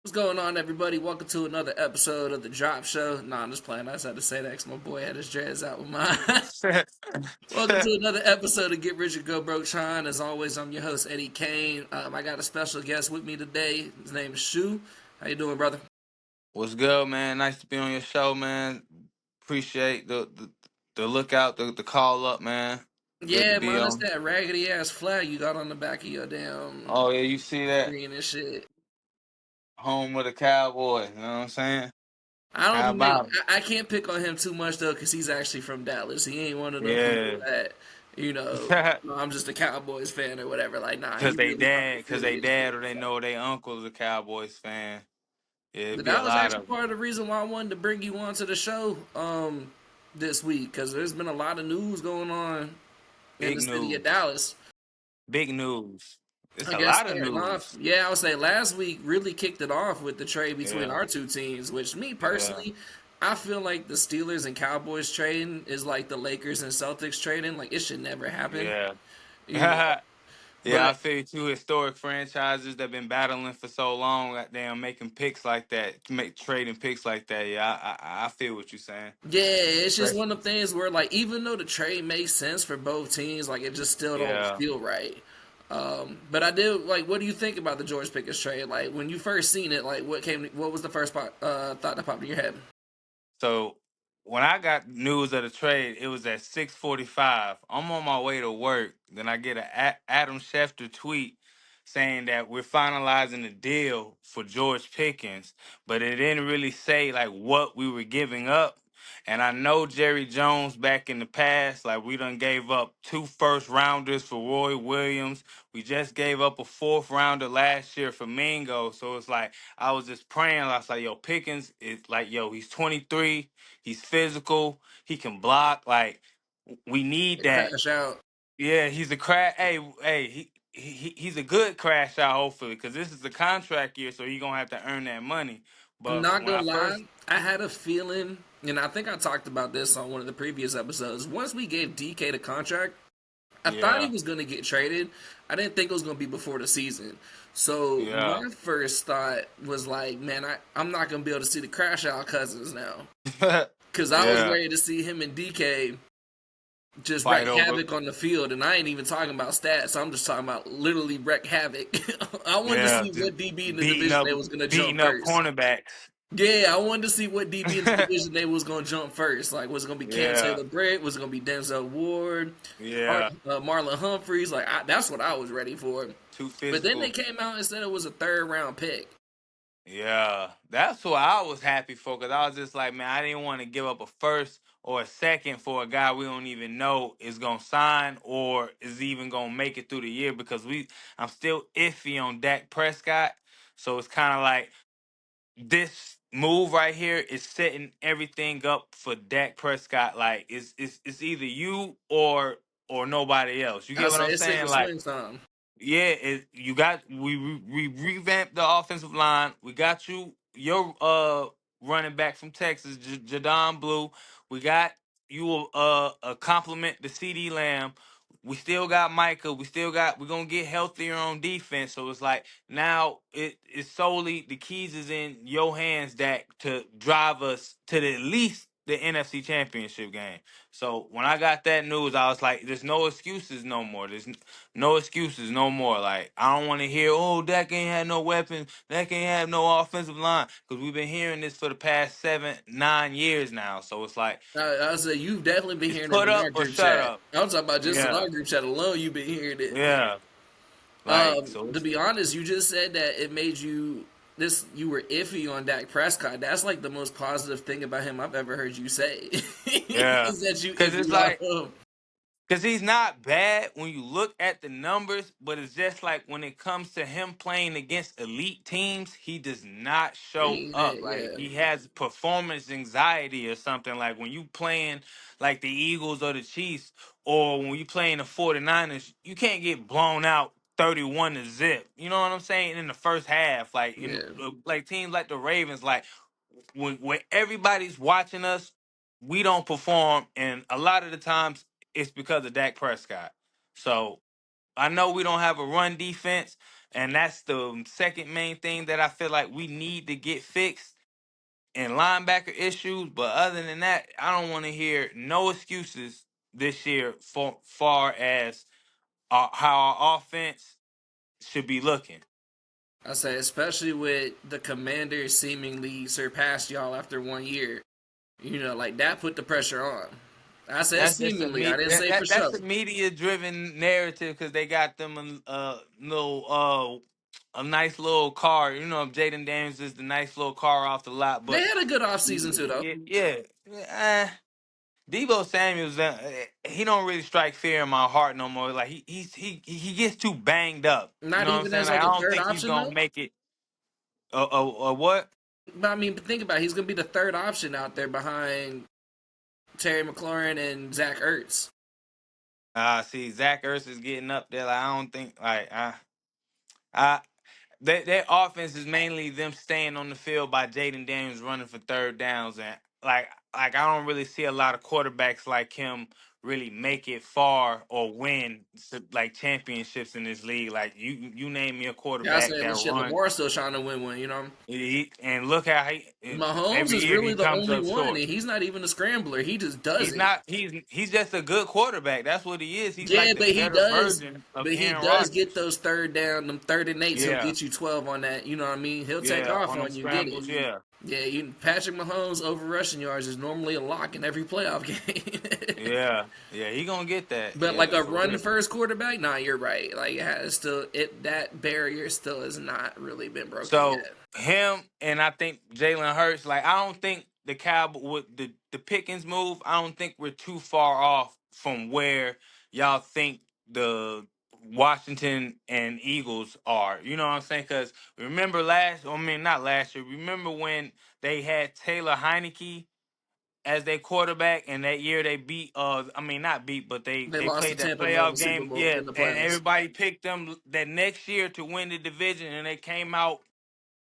What's going on, everybody? Welcome to another episode of the Drop Show. Nah, I'm just playing. I just had to say that because my boy had his dreads out with mine. Welcome to another episode of Get Rich or Go Broke Sean. As always, I'm your host, Eddie Kane. I got a special guest with me today. His name is Shu. How you doing, brother? What's good, man? Nice to be on your show, man. Appreciate the lookout, the call up, man. Good to Yeah, be minus on. that raggedy ass flag you got on the back of your damn Oh yeah, you see that screen and shit. home with a cowboy. You know what I'm saying? I don't How be make, about I can't pick on him too much though, because he's actually from Dallas. He ain't one of them people it? that, you know, Yeah, "No, I'm just a Cowboys fan or whatever. Like, nah, he cause they really from dad, the cause they Philly and dad shit. or they So. know their uncle's a Cowboys fan. Yeah, it'd But be a that was lot actually of them. part of the reason why I wanted to bring you onto the show this week, because there's been a lot of news going on in Big the city of news. Dallas. Big news. It's I a guess lot of starting off, news. yeah, I would say last week really kicked it off with the trade between Yeah, our two teams, which me yeah, personally, I feel like the Steelers and Cowboys trading is like the Lakers and Celtics trading. Like, it should never happen, you know. yeah. Yeah, I But feel two historic franchises that been battling for so long. Goddamn, making picks like that, make trading picks like that. Yeah, I feel what you're saying. yeah, it's just Right. one of the things where, like, even though the trade makes sense for both teams, like, it just still don't Yeah. feel right. But I did like. What do you think about the George Pickens trade? Like, when you first seen it, like, what was the first thought that popped in your head? So when I got news of the trade, it was at 6:45. I'm on my way to work. Then I get a Adam Schefter tweet saying that we're finalizing the deal for George Pickens, but it didn't really say like what we were giving up. And I know Jerry Jones back in the past, like we done gave up 2 first rounders for Roy Williams. We just gave up a 4th rounder last year for Mingo. So it's like I was just praying. I was like, yo, Pickens is like, yo, he's 23. He's physical. He can block. Like, we need It that. crash out. Yeah, he's a crash. Hey, he's a good crash out, hopefully, because this is the contract year, so he's going to have to earn that money. I'm But not when gonna I first, lie. I had a feeling, and I think I talked about this on one of the previous episodes. Once we gave DK the contract, I thought he yeah, was going to get traded. I didn't think it was going to be before the season. So yeah, my first thought was like, man, I'm not going to be able to see the crash out cousins now. Because I was yeah, ready to see him and DK just fight wreak over. havoc on the field. And I ain't even talking about stats. I'm just talking about literally wreck havoc. I wanted to Yeah, see just what DB in the beating division up, they was going to beating jump up first. cornerbacks. Yeah, I wanted to see what DB in the division they was going to jump first. Like, was it going to be Cam Yeah, Taylor Britt? Was it going to be Denzel Ward? yeah, Marlon Humphreys? Like, that's what I was ready for. too But then they physical. came out and said it was a third round pick. Yeah, that's what I was happy for because I was just like, man, I didn't want to give up a first or a second for a guy we don't even know is gonna sign or is even gonna make it through the year because I'm still iffy on Dak Prescott. So it's kind of like this move right here is setting everything up for Dak Prescott. Like it's either you or nobody else. You I get what say I'm it's sink or saying? Like swing time. yeah, you got we revamped the offensive line. We got your running back from Texas, Jadon Blue. We got you a compliment to CD Lamb. We still got Micah. We're gonna get healthier on defense. So it's like now it's solely the keys is in your hands, Dak, to drive us to at least the NFC Championship game. So when I got that news, I was like, "There's no excuses no more. No excuses, no more. Like I don't want to hear, oh, Dak ain't had no weapons, Dak ain't have no offensive line, because we've been hearing this for the past 7, 9 years now. So it's like I say you've definitely been it's hearing it put in up our or group shut chat. up. I'm talking about just in Yeah, our group chat alone. You've been hearing it. yeah. Like so, To be honest, you just said that it made you this. You were iffy on Dak Prescott. That's like the most positive thing about him I've ever heard you say. yeah, Is that you because it's iffy on like him? because he's not bad when you look at the numbers, but it's just like when it comes to him playing against elite teams, he does not show Ain't up. it? Like Yeah, he has performance anxiety or something. Like when you playing like the Eagles or the Chiefs, or when you playing the 49ers, you can't get blown out 31-0. You know what I'm saying? In the first half, like in yeah. like teams like the Ravens, like when everybody's watching us, we don't perform, and a lot of the times it's because of Dak Prescott. So I know we don't have a run defense, And that's the second main thing that I feel like we need to get fixed in linebacker issues. But other than that, I don't want to hear no excuses this year for far as how our offense should be looking. I say, especially with the Commanders seemingly surpassed y'all after 1 year. Like that put the pressure on. I said That's just seemingly. I didn't say for that's sure. a media driven narrative because they got them a little a nice little car. You know, Jaden Daniels is the nice little car off the lot, They but had a good offseason too, though. yeah. Debo Samuel's he don't really strike fear in my heart no more. Like he gets too banged up. You Not know what I'm even saying? as Like like I a don't third think he's option gonna though. make it. What? But I mean, think about it. He's gonna be the third option out there behind Terry McLaurin and Zach Ertz. See, Zach Ertz is getting up there. Like I don't think I their offense is mainly them staying on the field by Jaden Daniels running for third downs, and like I don't really see a lot of quarterbacks like him really make it far or win like championships in this league. Like you name me a Yeah, I quarterback said, that and shit, run Lamar's still trying to win one. and look how Mahomes every is year really he the comes only up one, and short. he's not even a scrambler. He just does He's it. not. He's just a good quarterback. That's what he is. He's Yeah, like the better version of but he Aaron does get Rodgers. those third down, them 3rd and 8s. He'll Yeah, get you 12 on that. You know what I mean? He'll take yeah, off on them on you, get it. scrambles. Yeah. Yeah, Patrick Mahomes over rushing yards is normally a lock in every playoff game. Yeah, he gonna get that. But like Yeah, a for run real. first quarterback, nah, you're right. Like that barrier still has not really been broken So yet. him and I think Jalen Hurts. Like I don't think the Cowboy with the Pickens move. I don't think we're too far off from where y'all think the Washington and Eagles are. You know what I'm saying? Because remember not last year. Remember when they had Taylor Heineke as their quarterback, and that year they beat I mean not beat, but They they lost to played that Tampa in the playoff Super game. Bowl Yeah, in the and playoffs. everybody picked them that next year to win the division, and they came out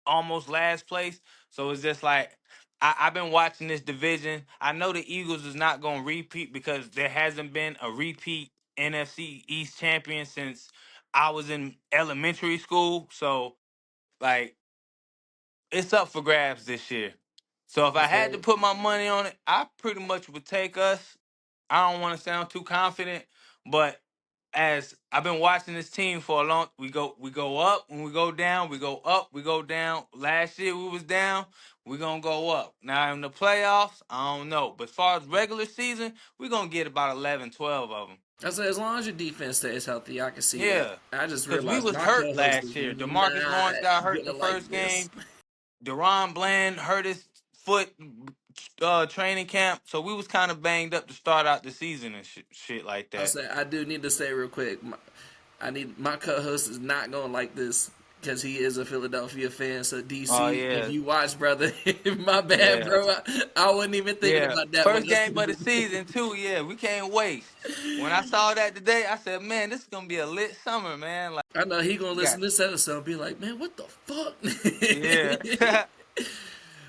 almost last place. So it's just like I've been watching this division. I know the Eagles is not gonna repeat because there hasn't been a repeat NFC East champion since I was in elementary school. So like it's up for grabs this year. So if I had to So put my money on it, I pretty much would take us. I don't want to sound too confident, but as I've been watching this team for a long, we go up when we go down, we go up, we go down. Last year we was down, we're gonna go up. Now in the playoffs, I don't know. But as far as regular season, we're gonna get about 11, 12 of them. I said, as long as your defense stays healthy, I can see that. Yeah. I just Because we realized was my hurt co-host last is year. not DeMarcus Lawrence got hurt the gonna like first this. game. Deron Bland hurt his foot training camp, so we was kind of banged up to start out the season and shit like I that. said, I do need to say real quick, my co-host is not gonna like this because he is a Philadelphia fan. So Oh DC, if yeah, you watch, brother, my bad, yeah, bro. I wasn't even thinking yeah. about that one. First game of the season too. Yeah, we can't waste. When I saw that today, I said, "Man, this is gonna be a lit summer, man." Like, I know he gonna we listen got to this episode and be like, man, what the fuck? yeah,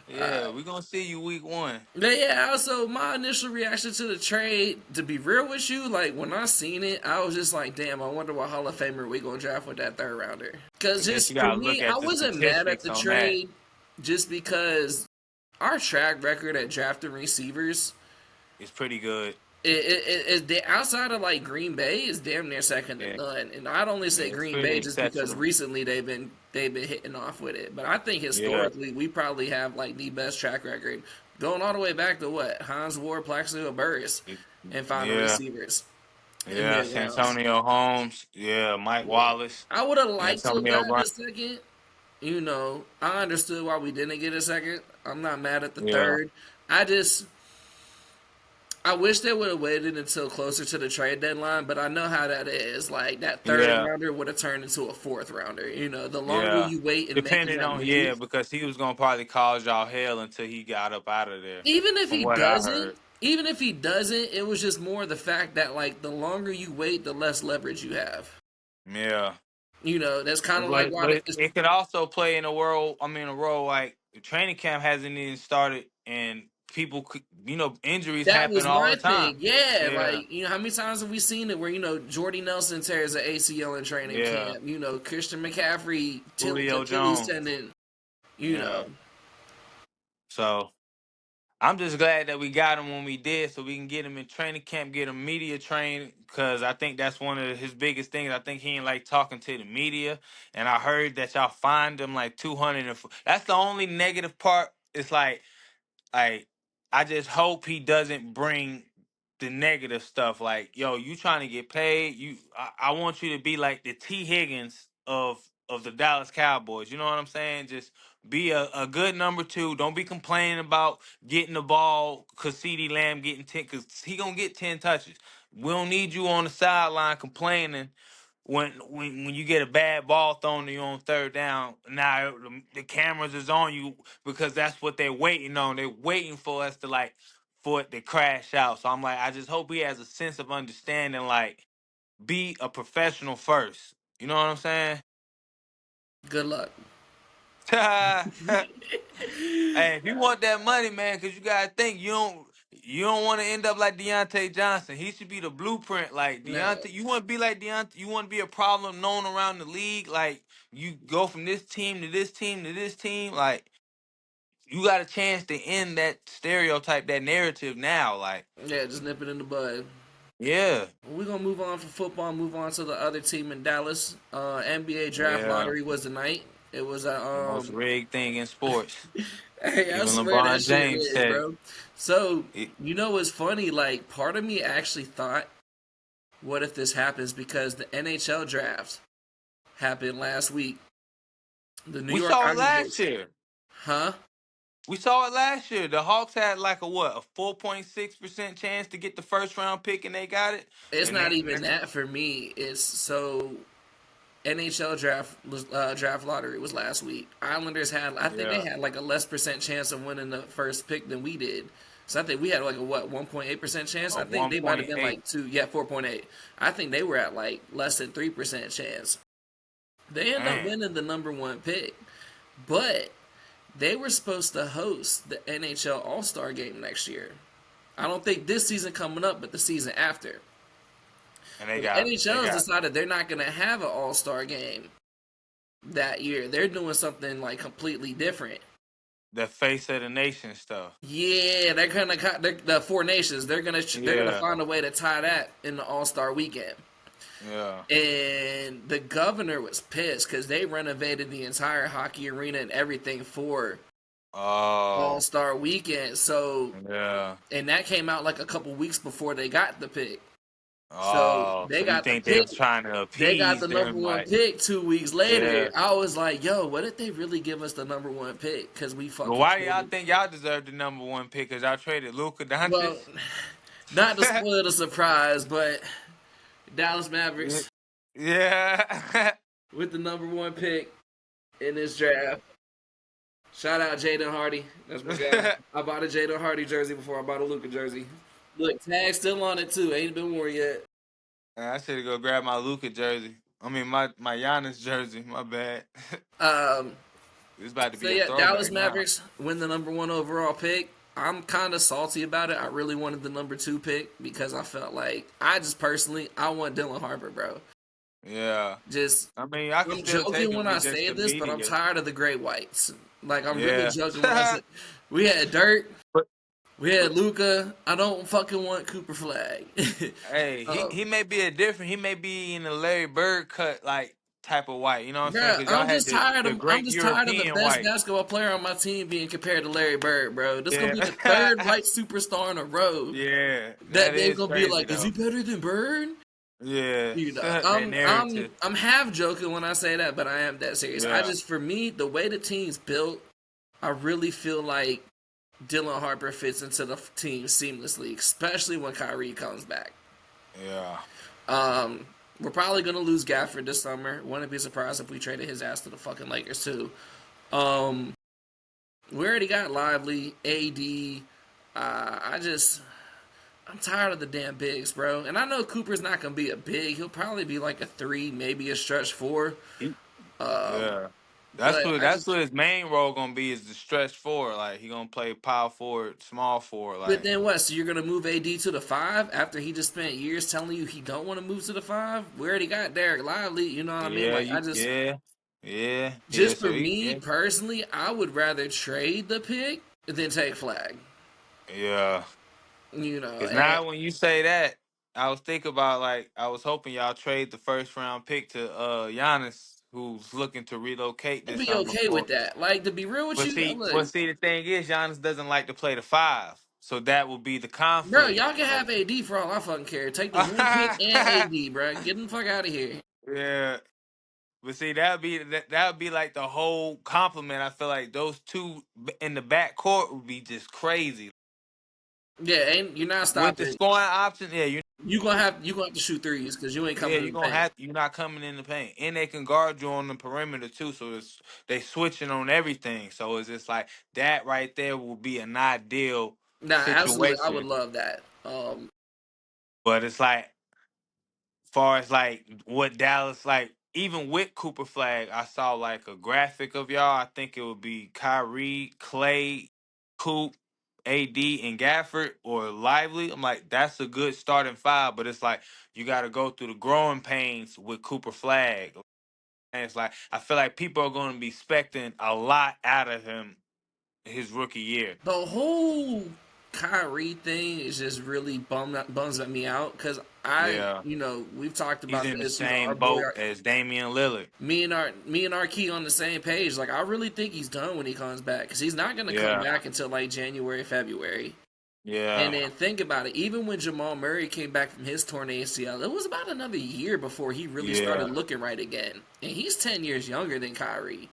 yeah. We gonna see you week 1. But yeah, also my initial reaction to the trade, to be real with you, like when I seen it, I was just like, damn, I wonder what Hall of Famer we gonna draft with that 3rd rounder. I Cause guess you just for gotta look me, I at the wasn't mad at statistics the on that. trade just because our track record at drafting receivers, It's pretty good. outside of like Green Bay is damn near second to Yeah, none. And I'd only yeah. say It's Green pretty Bay just because exceptional. recently they've been hitting off with it. But I think Yeah, historically we probably have like the best track record. Going all the way back to what? Hans Ward, Plaxico Burris, and final yeah, receivers in yeah. mid rounds. Santonio Holmes. Yeah, Mike Yeah. Wallace. I would have liked to have Antonio gotten Brown. a second. I understood why we didn't get a second. I'm not mad at the Yeah, third. I just I wish they would have waited until closer to the trade deadline, but I know how that is. Like that third yeah, rounder would have turned into a fourth rounder. The longer yeah. you wait in making Depending that on move, because he was gonna probably cause y'all hell until he got up out of there. even if From he what I doesn't, heard. it was just more the fact that like the longer you wait, the less leverage you have. Yeah. That's kind of like But why it's it could also play in a role like the training camp hasn't even started, and people, injuries That happen was all my the time. thing. Yeah, Yeah, like how many times have we seen it where Jordy Nelson tears an ACL in training yeah. camp? Christian McCaffrey Julio Achilles Jones. tendon. Yeah. So I'm just glad that we got him when we did, so we can get him in training camp, get him media trained, because I think that's one of his biggest things. I think he ain't like talking to the media, and I heard that y'all fined him like 200. That's the only negative part. It's like, I just hope he doesn't bring the negative stuff. Like, yo, you trying to get paid? I want you to be like the T. Higgins of the Dallas Cowboys. You know what I'm saying? Just be a good number two. Don't be complaining about getting the ball because CeeDee Lamb getting 10, because he gonna get 10 touches. We don't need you on the sideline complaining when you get a bad ball thrown to you on third down. Now the cameras is on you because that's what they're waiting on. They're waiting for us for it to crash out. So I'm like, I just hope he has a sense of understanding. Like, be a professional first. You know what I'm saying? Good luck. Hey, if you want that money, man, because you gotta think you don't want to end up like Deontay Johnson. He should be the blueprint. Like No, Deontay, you want to be like Deontay. You want to be a problem known around the league. Like, you go from this team to this team to this team. Like, you got a chance to end that stereotype, that narrative now. Like, yeah, just nip it in the bud. yeah, We're gonna move on from football. Move on to the other team in Dallas. NBA draft yeah, lottery was tonight. It was a the most rigged thing in sports. Hey, I Even swear that LeBron shit James is, said bro. So, it. what's funny? Like, part of me actually thought, what if this happens? Because the NHL draft happened last week. The New We York saw it last Islanders. year. Huh? We saw it last year. The Hawks had like a 4.6% chance to get the first round pick, and they got it. It's And not they, even that for me. It's so NHL draft lottery was last week. Islanders had, I think they yeah, had like a less percent chance of winning the first pick than we did. So I think we had like a 1.8% chance. a I think they might have been 1.8. like 4.8. I think they were at like less than 3% chance. They ended up Man, winning the number one pick, but they were supposed to host the NHL All Star Game next year. I don't think this season coming up, but the season after. and But the NHL has decided they're not going to have an All Star Game that year. They're doing something like completely different. the face of the nation stuff. Yeah, they're gonna the Four Nations. They're gonna Yeah, find a way to tie that in the All Star Weekend. yeah. And the governor was pissed because they renovated the entire hockey arena and everything for All Oh, Star Weekend. So, yeah. and that came out like a couple weeks before they got the pick. So Oh, they so you got the think they pick. was trying to They got appease the number them? one Like, pick 2 weeks later. yeah. I was like, yo, what if they really give us the number one pick? Because we But fucking why do y'all traded. think y'all deserve the number one pick? Because y'all traded Luka Doncic? Well, not to spoil the surprise, but Dallas Mavericks Yeah. with the number one pick in this draft. Shout out Jaden Hardy. That's my guy. I bought a Jaden Hardy jersey before I bought a Luka jersey. Look, tag still on it too. Ain't been worn yet. I should go grab my Luka jersey. I mean, my Giannis jersey. My bad. Um, It's about to so be a yeah, Dallas throwback now. Mavericks win the number one overall pick. I'm kind of salty about it. I really wanted the number two pick because I felt like I want Dylan Harper, bro. Yeah. Just I mean, I can I'm still take joking him when I with just say the this, but I'm media. tired of the Great Whites. Like I'm really Yeah. joking when I say we had Dirk, But we had Luca. I don't fucking want Cooper Flag. hey, he may be he may be in the Larry Bird cut like type of white. You know what I'm saying? Bruh, Because y'all had the I'm great just tired of the European best white. basketball player on my team being compared to Larry Bird, bro. This gonna be the third Yeah. white superstar in a row Yeah. that That they're is gonna be crazy like, is he though. better than Bird? Yeah. That I'm narrative. I'm half joking when I say that, but I am that serious. Yeah. For me, the way the team's built, I really feel like Dylan Harper fits into the team seamlessly, especially when Kyrie comes back. Yeah. We're probably gonna lose Gafford this summer. Wouldn't be surprised if we traded his ass to the fucking Lakers too. We already got Lively, AD. I'm tired of the damn bigs, bro. And I know Cooper's not gonna be a big. He'll probably be like a 3, maybe a stretch 4. Yeah. That's But what I that's just what his main role gonna be is the stretch forward. Like he gonna play power forward, small forward. but Like then what? So you're gonna move AD to the 5 after he just spent years telling you he don't want to move to the 5? We already got Derek Lively. You know what I mean? yeah, Like you yeah. just for So me personally, I would rather trade the pick than take flag. yeah. You know, Cause and now when you say that, I was thinking about like I was hoping y'all trade the first round pick to Giannis, who's looking to relocate I'd this be summer okay for. with that. Like to be real with you, look, But see, the thing is, Giannis doesn't like to play the 5, so that will be the bro, conflict. y'all can have AD for all I fucking care. Take the one pick and AD, bro. Get the fuck out of here. Yeah, but see, that would be like the whole compliment. I feel like those two in the back court would be just crazy Yeah, ain't you're not with the stopping. scoring option. Yeah, You gonna have to shoot threes because you ain't coming you're in the gonna paint. have you're not coming in the paint, and they can guard you on the perimeter too. So they switching on everything. So it's just like that right there will be an ideal Nah, absolutely, I would situation. love that. But it's like far as like what Dallas like, even with Cooper Flag, I saw like a graphic of y'all. I think it would be Kyrie, Clay, Coop, AD, and Gafford or Lively. I'm like, that's a good starting 5, but it's like you got to go through the growing pains with Cooper Flag. And it's like I feel like people are going to be expecting a lot out of him his rookie year. The whole Kyrie thing is just really bums at me out because Yeah, we've talked he's about in the this. same Our boy, boat as Damian Lillard. me and our key on the same page. Like I really think he's done when he comes back because he's not gonna come Yeah, back until like January, February. And yeah, then think about it. Even when Jamal Murray came back from his torn ACL, it was about another year before he really yeah, started looking right again. And he's 10 years younger than Kyrie.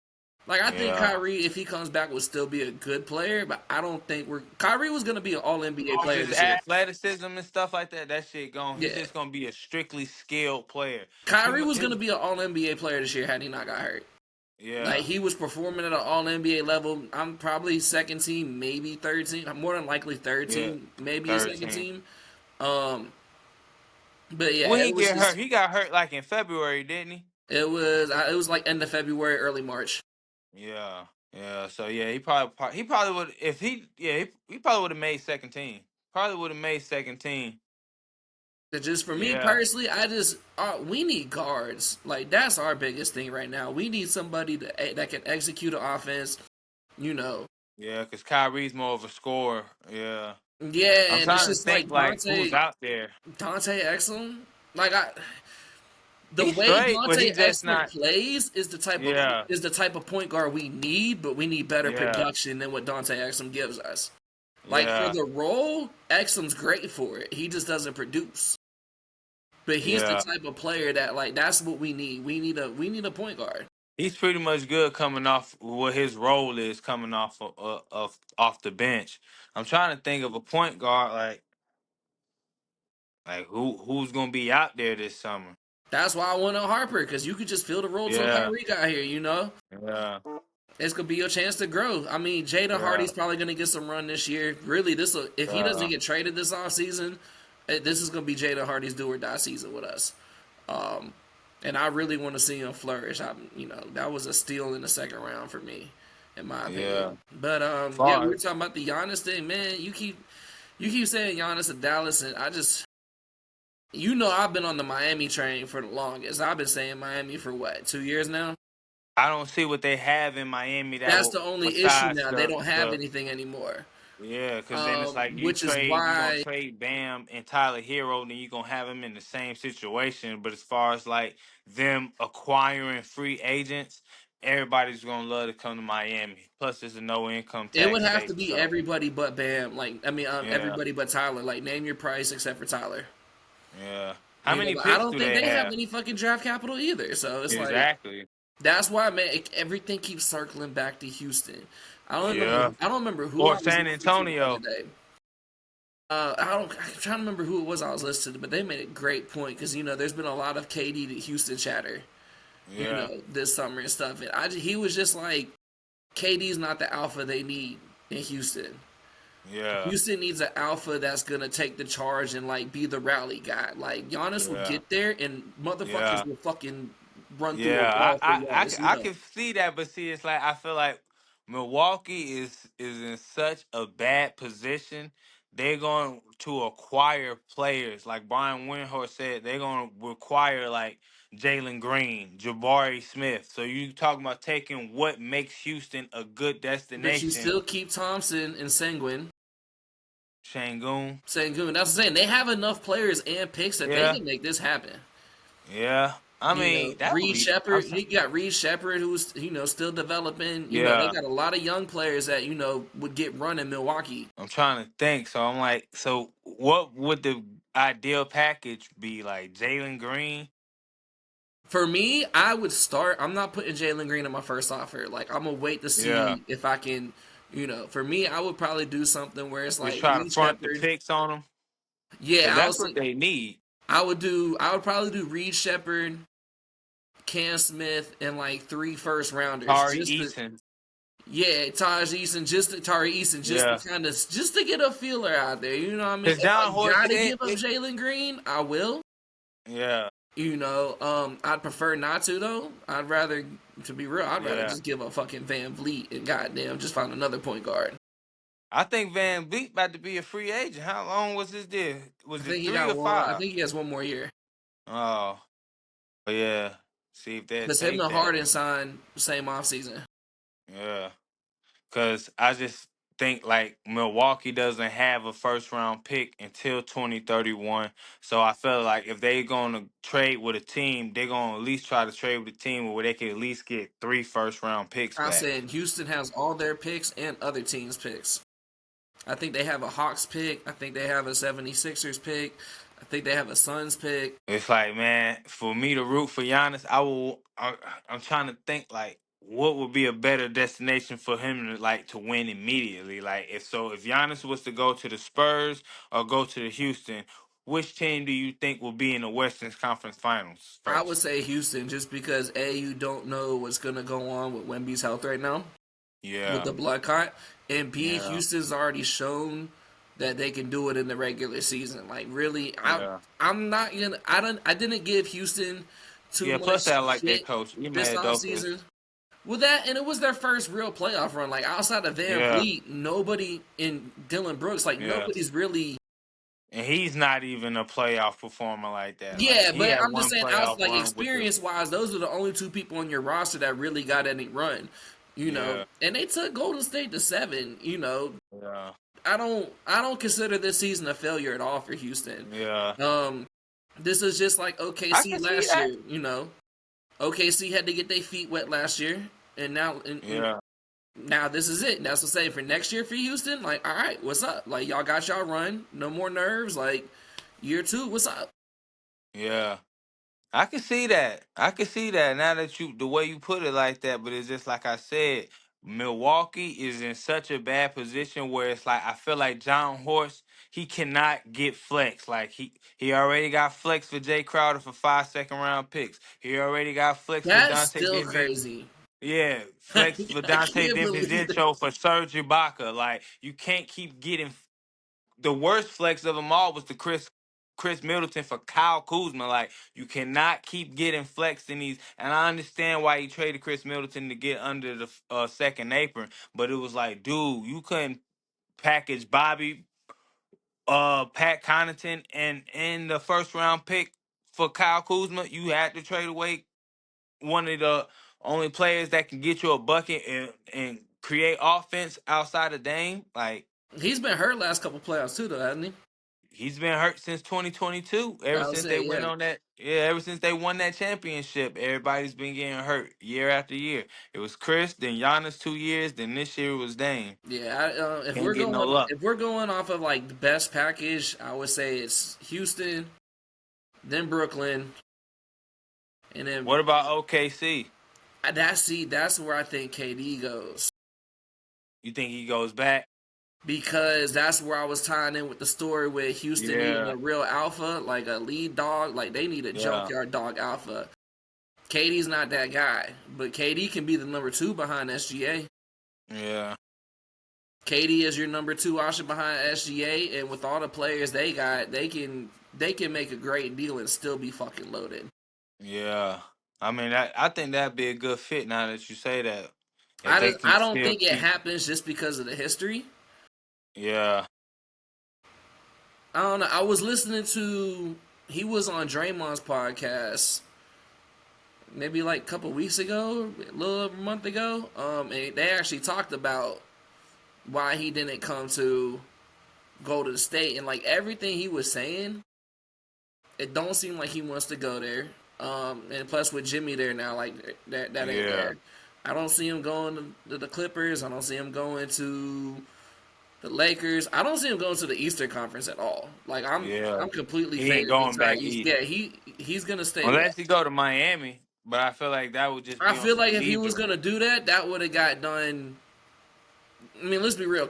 Like I think yeah. Kyrie, if he comes back, would still be a good player, but I don't think Kyrie was going to be an All NBA Off player his this year. athleticism and stuff like that, that shit gone. He's Yeah, just gonna be a strictly skilled player. Kyrie was going to be an All NBA player this year had he not got hurt. Like Yeah, he was performing at an All NBA level. I'm probably second team, maybe third team. I'm more than likely third yeah, team, maybe second 13. team. Um, but yeah, When he it was get hurt, just he got hurt like in February, didn't he? it was like end of February, early March. Yeah, yeah. So yeah, he probably would if he probably would have made second team. Probably would have made second team. But just for me Yeah, personally, we need guards. Like that's our biggest thing right now. We need somebody that can execute an offense. You know, yeah. Because Kyrie's more of a scorer. Yeah, yeah, I'm and it's trying to just think like like who's Dante out there. Dante Exum. Like the He's way straight, but Dante he just Exum not. plays Yeah, is the type of point guard we need, but we need better yeah, production than what Dante Exum gives us. Like for yeah, the role, Exum's great for it. He just doesn't produce. But he's the yeah. type of player that like that's what we need. We need a point guard. He's pretty much good coming off what his role is coming off the bench. I'm trying to think of a point guard like who's gonna be out there this summer. That's why I want a Harper because you could just fill the role till Yeah, Kyrie got here. yeah, It's gonna be your chance to grow. I mean, Jada yeah, Hardy's probably gonna get some run this year. Really, if he doesn't yeah, get traded this offseason, this is gonna be Jada Hardy's do or die season with us. Um, and I really want to see him flourish. That was a steal in the second round for me, in my yeah. opinion. But yeah, we Far. were talking about the Giannis thing, man. You keep saying Giannis to Dallas, and I've been on the Miami train for the longest. I've been saying Miami for what, 2 years now? I don't see what they have in Miami that That's will the only issue besides now. They don't have the anything anymore. yeah, because then it's like Which is you gonna why trade Bam and Tyler Hero, then you gonna have him in the same situation. But as far as like them acquiring free agents, everybody's gonna love to come to Miami. Plus, it's a no income it would tax have to state, be so everybody but Bam. Like, I mean, yeah, everybody but Tyler. Like, name your price except for Tyler. yeah. How many But I picks don't do think they they have have? any fucking draft capital either. So it's like Exactly. that's why, man. Everything keeps circling back to Houston. I don't remember. Yeah. I don't remember who I Or was San listening to the other Antonio. day. I'm trying to remember who it was I was listening to, but they made a great point because there's been a lot of KD to Houston chatter, Yeah. this summer and stuff. And he was just like, KD's not the alpha they need in Houston. Yeah. Houston needs an alpha that's gonna take the charge and like be the rally guy. Like Giannis will Yeah. get there, and motherfuckers Yeah. will fucking run through a Yeah, wall for Giannis. I can see that, but see, it's like I feel like Milwaukee is in such a bad position. They're going to acquire players, like Brian Windhorst said. They're going to require like Jalen Green, Jabari Smith. So you talking about taking what makes Houston a good But you destination? still keep Thompson and Sengun. Shangoon, Sengun. That's what I'm saying. They have enough players and picks that they yeah, can make this happen. yeah. I You know, mean, that would Reed be. I'm Shepard. sorry. You got Reed Shepard, who's still developing. You know, they Yeah. got a lot of young players that would get run in Milwaukee. I'm trying to think. So I'm like, so what would the ideal package be? Like Jalen Green? For me, I would start. I'm not putting Jalen Green in my first offer. Like I'm gonna wait to Yeah. see if I can. For me, I would probably do something where it's Just like try to Reed front the Shepard. picks on them. Yeah, Because that's what they need. I would probably do Reed Shepard, Cam Smith, and like 3 first rounders. Tari Eason. Taj Eason, Tari Eason, Yeah. just to get a feeler out there. You know what I mean? Because If I John Horst gotta said give up Jalen Green, I will. yeah. I'd prefer not to though. To be real, I'd rather Yeah. just give up fucking Van Vliet and goddamn just find another point guard. I think Van Vliet about to be a free agent. How long was his deal? I Was it think he 3 got or one. I 5? think he has one more year. Oh. But yeah. See if they Because him take and that. Harden signed same offseason. Yeah. Because I just think like Milwaukee doesn't have a first round pick until 2031. So I feel like if they're going to trade with a team, they're going to at least try to trade with a team where they can at least get 3 first round picks I'm back. saying Houston has all their picks and other teams' picks. I think they have a Hawks pick. I think they have a 76ers pick. I think they have a Suns pick. It's like, man, for me to root for Giannis, I'm trying to think like what would be a better destination for him to like to win immediately. Like if Giannis was to go to the Spurs or go to the Houston, which team do you think will be in the Western Conference Finals I would first? say Houston just because you don't know what's going to go on with Wemby's health right now with Yeah, the blood clot, and B, yeah, Houston's already shown that they can do it in the regular season. Like really, yeah, I'm not gonna. I didn't give Houston too yeah. Plus, much I like their shit coach. He this mad Dokas. offseason. Well, that and it was their first real playoff run. Like outside of Van Yeah, Vliet, nobody in Dylan Brooks, like yeah. nobody's really. And he's not even a playoff performer like that. Like Yeah, he but had I'm just one saying, playoff like run with the experience wise, those are the only two people on your roster that really got any run. yeah, And they took Golden State to 7. yeah, I don't consider this season a failure at all for Houston. yeah. This is just like I OKC can see last that. year. OKC had to get their feet wet last year, and Yeah, now this is it. That's what I'm saying for next year for Houston. Like, all right, what's up? Like, y'all got y'all run, no more nerves. Like, year 2, what's up? yeah. I can see that. I can see that now that the way you put it like that, but it's just like I said, Milwaukee is in such a bad position where it's like I feel like John Horst, he cannot get flex. Like he already got flex for Jay Crowder for 5 second round picks. He already got flex for That's Dante still DiVincenzo. crazy. Yeah, I flex for Dante can't believe that. DiVincenzo for Serge Ibaka. Like you can't keep getting the worst flex of them all was the Chris Middleton for Kyle Kuzma. Like you cannot keep getting flexed in these. And I understand why he traded Chris Middleton to get under the second apron, but it was like, dude, you couldn't package Bobby, Pat Connaughton, and in the first round pick for Kyle Kuzma. You had to trade away one of the only players that can get you a bucket and create offense outside of Dame. Like He's been hurt last couple playoffs too, though, hasn't he? he's been hurt since 2022. Ever I would since they say, went yeah. on that, yeah, ever since they won that championship, everybody's been getting hurt year after year. It was Chris, then Giannis 2 years, then this year it was Dame. Yeah, Can't get no luck. if we're going off of like the best package, I would say it's Houston, then Brooklyn, and then What about OKC? that's where I think KD goes You think he goes back? because that's where I was tying in with the story with Houston needing Yeah, a real alpha, like a lead dog, like they need a yeah, junkyard dog alpha. KD's not that guy, but KD can be the number 2 behind SGA. yeah, KD is your number 2 option behind SGA, and with all the players they got, they can make a great deal and still be fucking loaded. yeah. I mean, I think that'd be a good fit now that you say that. If I they just can I don't still think it keep, happens just because of the history. yeah, I don't know. I was listening to he was on Draymond's podcast maybe like a couple weeks ago, a little over a month ago. And they actually talked about why he didn't come to go to the state and like everything he was saying. It don't seem like he wants to go there. And plus with Jimmy there now, like that ain't yeah, there. I don't see him going to the Clippers. I don't see him going to the Lakers. I don't see him going to the Eastern Conference at all. Like yeah. I'm completely He ain't fading the going entire back East. east Yeah, he's gonna stay unless west. he go to Miami. But I feel like that would just I be on feel some like if he was leader. gonna do that, that would have got done. I mean, let's be real.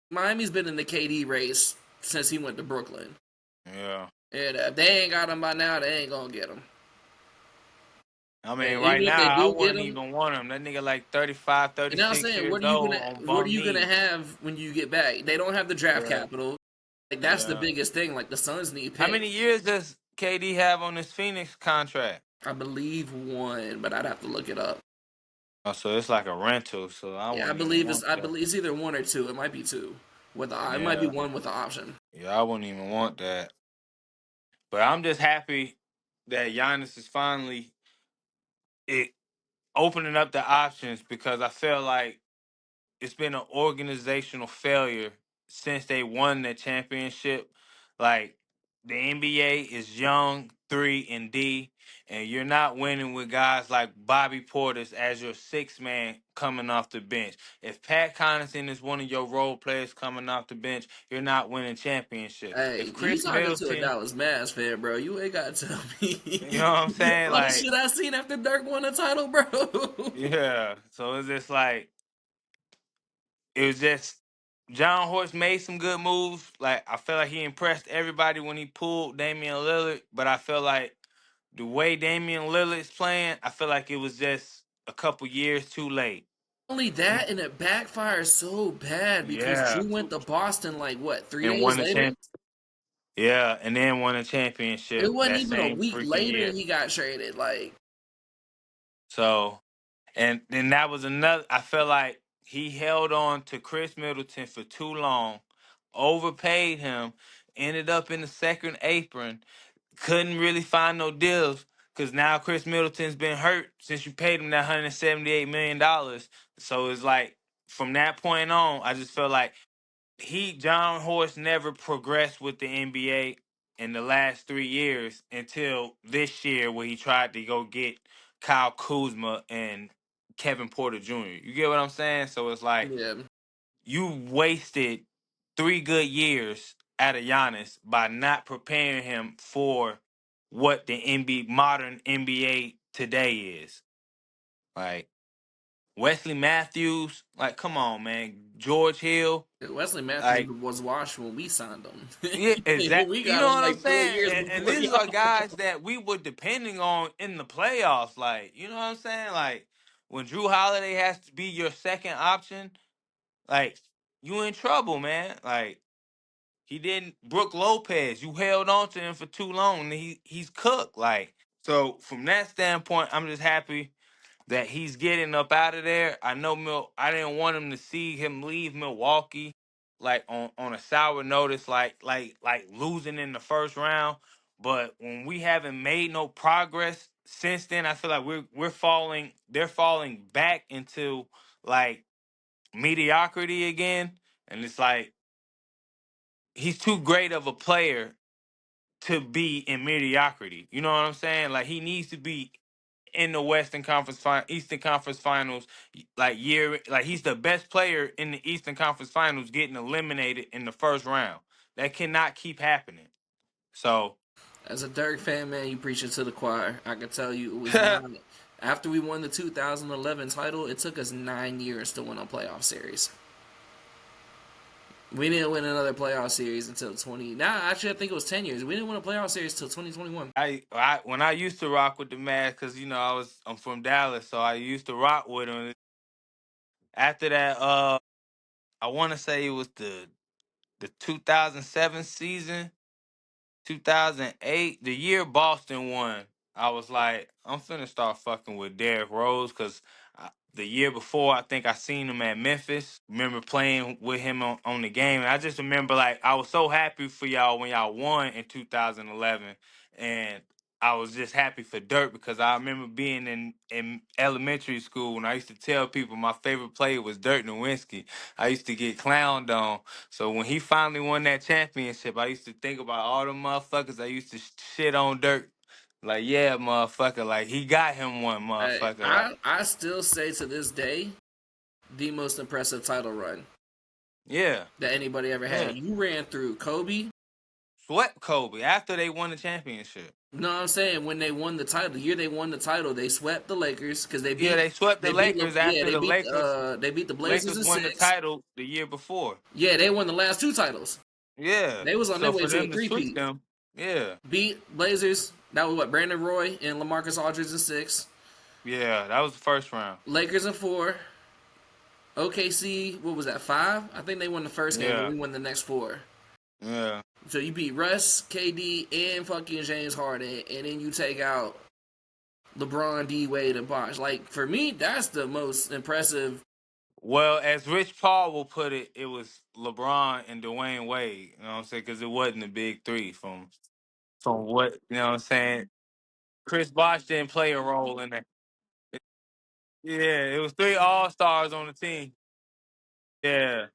Miami's been in the KD race since he went to Brooklyn, Yeah. and if they ain't got him by now, they ain't gonna get him. I And mean, right even if now, they I do get wouldn't him, even want him. That nigga like 35, and now I'm 36 saying, years old on what are bum you gonna knees. have when you get back? They don't have the draft Yeah. capital. Like that's the Yeah. biggest thing. Like the Suns need How many picks. years does KD have on his Phoenix contract? I believe one, but I'd have to look it up. Oh, so it's like a rental, so I Yeah, wouldn't even want I that. believe it's either one or two. It might be two. It might be Yeah. one with the option. Yeah, I wouldn't even want that. But I'm just happy that Giannis is finally it opening up the options because I feel like it's been an organizational failure since they won the championship. Like the NBA is young, 3 and D, and you're not winning with guys like Bobby Portis as your sixth man coming off the bench. If Pat Connaughton is one of your role players coming off the bench, you're not winning championships. Hey, If you Chris talking to a Middleton, Dallas Mavs fan, bro? You ain't gotta tell you me know what I'm saying? all the Like, shit I seen after Dirk won the title, bro. yeah. So it's just like it was just John Horst made some good moves. Like I feel like he impressed everybody when he pulled Damian Lillard, but I feel like the way Damian Lillard's playing, I feel like it was just a couple years too late. Only that, and it backfired so bad because Yeah, Drew went to Boston like what 3 days and won a later. champ. Yeah, and then won a It championship wasn't that even a same week freaking later year. he got traded. Like, So, and then that was another. I feel like he held on to Chris Middleton for too long, overpaid him, ended up in the second apron, couldn't really find no deals because now Chris Middleton's been hurt since you paid him that $178 million. So it's like from that point on, I just feel like John Horst never progressed with the NBA in the last 3 years until this year where he tried to go get Kyle Kuzma and Kevin Porter Jr. You get what I'm saying? So it's like yeah, you wasted 3 good years out of Giannis by not preparing him for what the modern NBA today is. Like Wesley Matthews, like come on, man. George Hill, Wesley Matthews like was washed when we signed him. yeah, exactly. We You got know him what I'm like 4 years saying? And before these are y'all. guys that we were depending on in the playoffs. Like, you know what I'm saying? Like when Drew Holiday has to be your second option, like you in trouble, man. Like he didn't. Brooke Lopez, you held on to him for too long. And he's cooked. Like so, from that standpoint, I'm just happy that he's getting up out of there. I know I didn't want him to see him leave Milwaukee like on a sour notice, like losing in the first round. But when we haven't made no progress since then, I feel like we're falling. They're falling back into like mediocrity again, and it's like he's too great of a player to be in mediocrity. You know what I'm saying? Like he needs to be in the Eastern Conference Finals, like he's the best player in the Eastern Conference Finals, getting eliminated in the first round. That cannot keep happening. So As a Dirk fan, man, you preaching to the choir. I can tell you, it was not. After we won the 2011 title, it took us 9 years to win a playoff series. We didn't win another playoff series until 20. Now, actually, I think it was 10 years. We didn't win a playoff series until 2021. I when I used to rock with the Mavs, because you know I'm from Dallas, so I used to rock with them. After that, I want to say it was the 2007 season, 2008, the year Boston won. I was like, I'm finna start fucking with Derrick Rose because the year before, I think I seen him at Memphis. Remember playing with him on the game. And I just remember, like, I was so happy for y'all when y'all won in 2011. And I was just happy for Dirk because I remember being in elementary school when I used to tell people my favorite player was Dirk Nowitzki. I used to get clowned on. So when he finally won that championship, I used to think about all the motherfuckers I used to shit on Dirk. Like, yeah, motherfucker. Like, he got him one, motherfucker. Like, I still say to this day, the most impressive title run yeah. that anybody ever had. Yeah. You ran through Kobe. Swept Kobe after they won the championship. No, I'm saying when they won the title, the year they won the title, they swept the Lakers because they beat. Yeah, they swept the Lakers after they the beat Lakers. they beat the Blazers in Won the 6. title the year before. Yeah, they won the last 2 titles. Yeah. They was on their So way for to a them to switch three-peat. them, yeah. Beat Blazers. That was what, Brandon Roy and LaMarcus Aldridge in 6. Yeah, that was the first round. Lakers in 4. OKC, what was that, 5? I think they won the first game and we won the next 4. Yeah. So you beat Russ, KD, and fucking James Harden, and then you take out LeBron, D Wade, and Bosh. Like, for me, that's the most impressive. Well, as Rich Paul will put it, it was LeBron and Dwayne Wade. You know what I'm saying? Because it wasn't the big three from what, you know what I'm saying? Chris Bosh didn't play a role in that. Yeah, it was 3 All-Stars on the team. Yeah.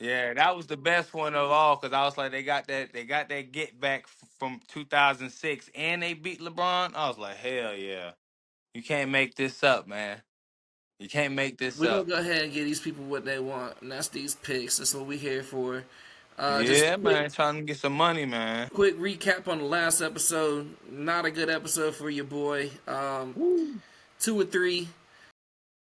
Yeah, that was the best one of all because I was like, they got that get back from 2006, and they beat LeBron. I was like, hell yeah, you can't make this up, man. You can't make this We're going up. to go ahead and give these people what they want, and that's these picks. That's what we're here for. Yeah, man, trying to get some money, man. Quick recap on the last episode. Not a good episode for your boy. 2 and 3.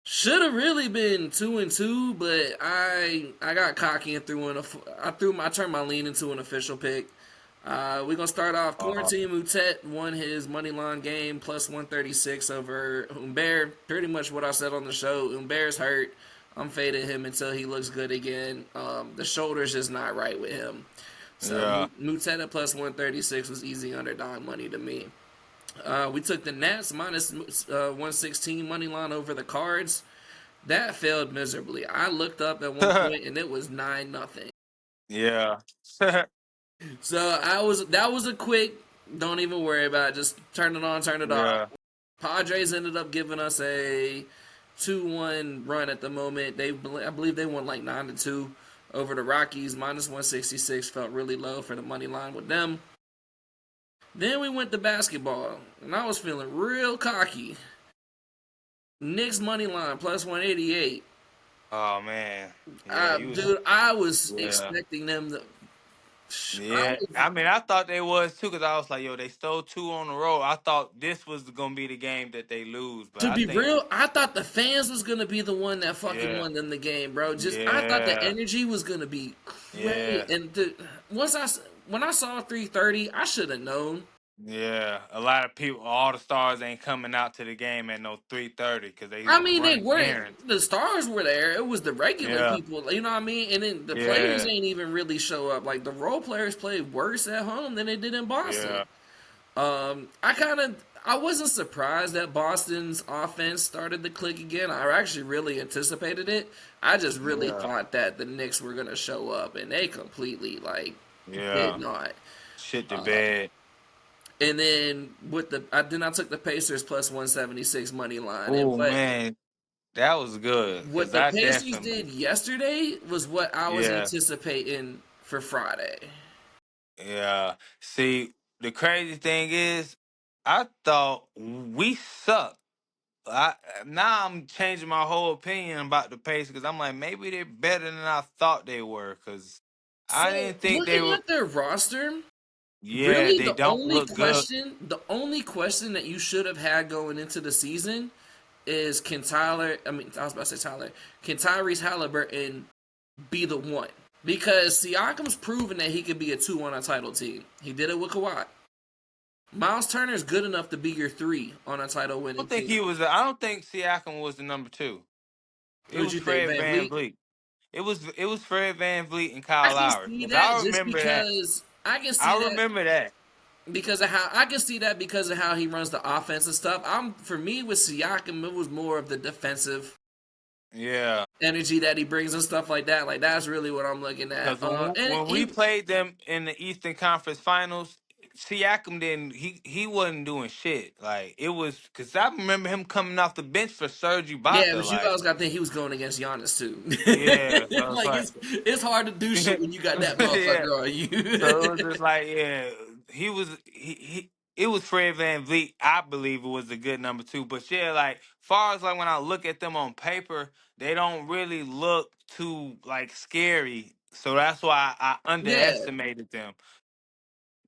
Should have really been 2 and 2, but I got cocky and turned my lean into an official pick. We're gonna start off. Quarantine Mutet won his money line game plus 136 over Humbert. Pretty much what I said on the show. Humbert's hurt. I'm fading him until he looks good again. The shoulder's just not right with him. So Mutet at plus 136 was easy underdog money to me. We took the Nats minus 116 money line over the Cards. That failed miserably. I looked up at one point and it was 9-0. Yeah. So that was a quick. Don't even worry about it. Just turn it on, turn it off. Padres ended up giving us a 2-1 run at the moment. I believe they won like 9-2 over the Rockies. Minus 166 felt really low for the money line with them. Then we went to basketball, and I was feeling real cocky. Knicks money line plus 188. Oh man, I was expecting them to. Yeah, I mean, I thought they was too because I was like, yo, they stole 2 on the road. I thought this was gonna be the game that they lose. But to be real, I thought the fans was gonna be the one that fucking won them the game, bro. I thought the energy was gonna be crazy. And when I saw 330, I should have known. Yeah, a lot of people, all the stars ain't coming out to the game at no 3:30 because they. I mean, they weren't. The stars were there. It was the regular people. You know what I mean? And then the players ain't even really show up. Like the role players played worse at home than they did in Boston. I wasn't surprised that Boston's offense started to click again. I actually really anticipated it. I just really thought that the Knicks were gonna show up, and they completely did not. Shit the bed. And then I took the Pacers plus 176 money line. Oh man, that was good. What the Pacers did yesterday was what I was anticipating for Friday. Yeah. See, the crazy thing is, I thought we sucked. Now I'm changing my whole opinion about the Pacers because I'm like, maybe they're better than I thought they were because I didn't think they were. Looking at their roster. Yeah, really, they don't look good. The only question that you should have had going into the season is can Tyrese Halliburton be the one? Because Siakam's proven that he could be a 2 on a title team. He did it with Kawhi. Miles Turner's good enough to be your 3 on a title winning team. I don't think Siakam was the number 2. It was Fred VanVleet. It was Fred VanVleet and Kyle Lowry. I remember that. I remember that. because of how I can see that because of how he runs the offense and stuff. For me with Siakam, it was more of the defensive Yeah. energy that he brings and stuff like that. Like that's really what I'm looking at. Because when we played them in the Eastern Conference Finals, Siakam didn't. He wasn't doing shit. Like it was because I remember him coming off the bench for Serge Yeah, Ibaka. but you Like guys got to think he was going against Giannis too. yeah, so it's Like like it's hard to do shit when you got that yeah. motherfucker on So it was you. just like yeah, he it was Fred Van Vliet. I believe it was a good number two. But yeah, like far as like when I look at them on paper, they don't really look too like scary. So that's why I Yeah, underestimated them.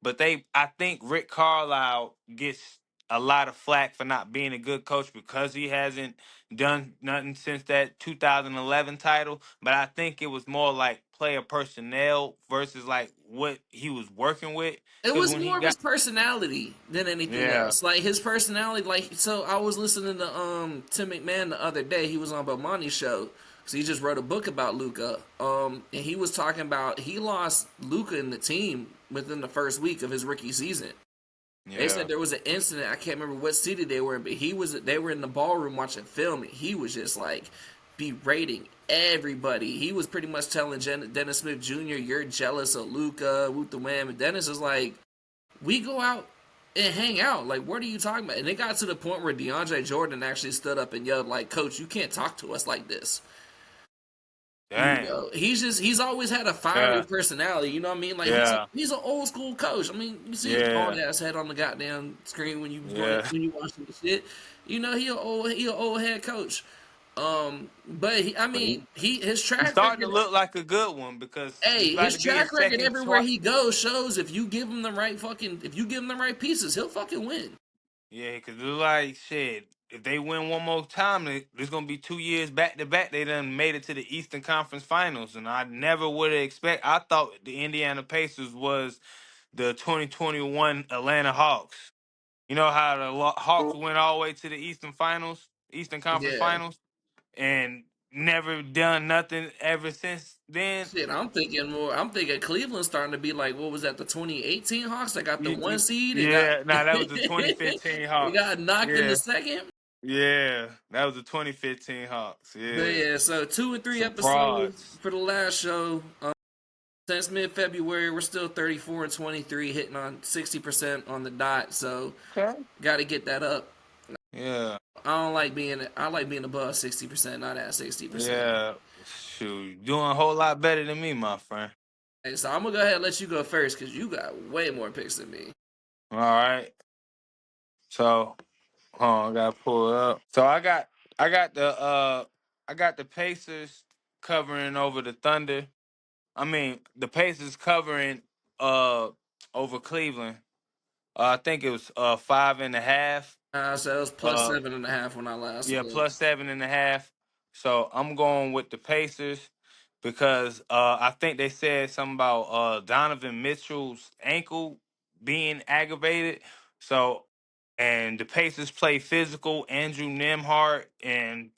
But I think Rick Carlisle gets a lot of flack for not being a good coach because he hasn't done nothing since that 2011 title. But I think it was more like player personnel versus like what he was working with. it Because was when he more of his got personality than anything yeah, else. Like his personality, like so. I was listening to Tim McMahon the other day. He was on Bomani's show. So he just wrote a book about Luca. And he was talking about he lost Luca in the team within the first week of his rookie season. They yeah, said there was an incident. I can't remember what city they were in, but they were in the ballroom watching film, and he was just like berating everybody. He was pretty much telling Dennis Smith Jr., "You're jealous of Luca, Woot the Wham," and Dennis is like, "We go out and hang out. Like, what are you talking about?" And it got to the point where DeAndre Jordan actually stood up and yelled, "Like, Coach, you can't talk to us like this." You damn, know, he's always had a fiery yeah, personality. You know what I mean? Like yeah, he's an old school coach. I mean, you see his bald yeah, ass head on the goddamn screen yeah. when you watching the shit. You know he an old head coach. But I But mean his he's track starting to record. look like a good one because this Hey, about his to be his track record second everywhere twice. he goes shows if you give him the right pieces, he'll fucking win. Yeah, because it's like shit. If they win one more time, there's gonna be 2 years back to back. They done made it to the Eastern Conference Finals, and I never would have expect. I thought the Indiana Pacers was the 2021 Atlanta Hawks. You know how the Hawks went all the way to the Eastern Conference Yeah. Finals, and never done nothing ever since then. Shit, I'm thinking Cleveland starting to be like, what was that, the 2018 Hawks that got the one seed and got Yeah, nah, that was the 2015 they Hawks. got knocked in the Yeah, second? yeah, that was the 2015 Hawks. But Yeah, yeah, so 2 and 3 some episodes frauds. for the last show. Since mid February, we're still 34 and 23, hitting on 60% on the dot. So Okay. got to get that up. Yeah, I like being above 60%, not at 60%. yeah. Shoot, doing a whole lot better than me, my friend. Hey, so I'm gonna go ahead and let you go first because you got way more picks than me. All right. So, hold on, I gotta pull it up. So I got I got the Pacers covering over the Thunder. I mean, the Pacers covering uh over Cleveland. I think it was 5.5. So it was plus Uh, 7.5 when I last yeah, looked. plus 7.5. So I'm going with the Pacers because I think they said something about Donovan Mitchell's ankle being aggravated. So and the Pacers play physical. Andrew Nemhart and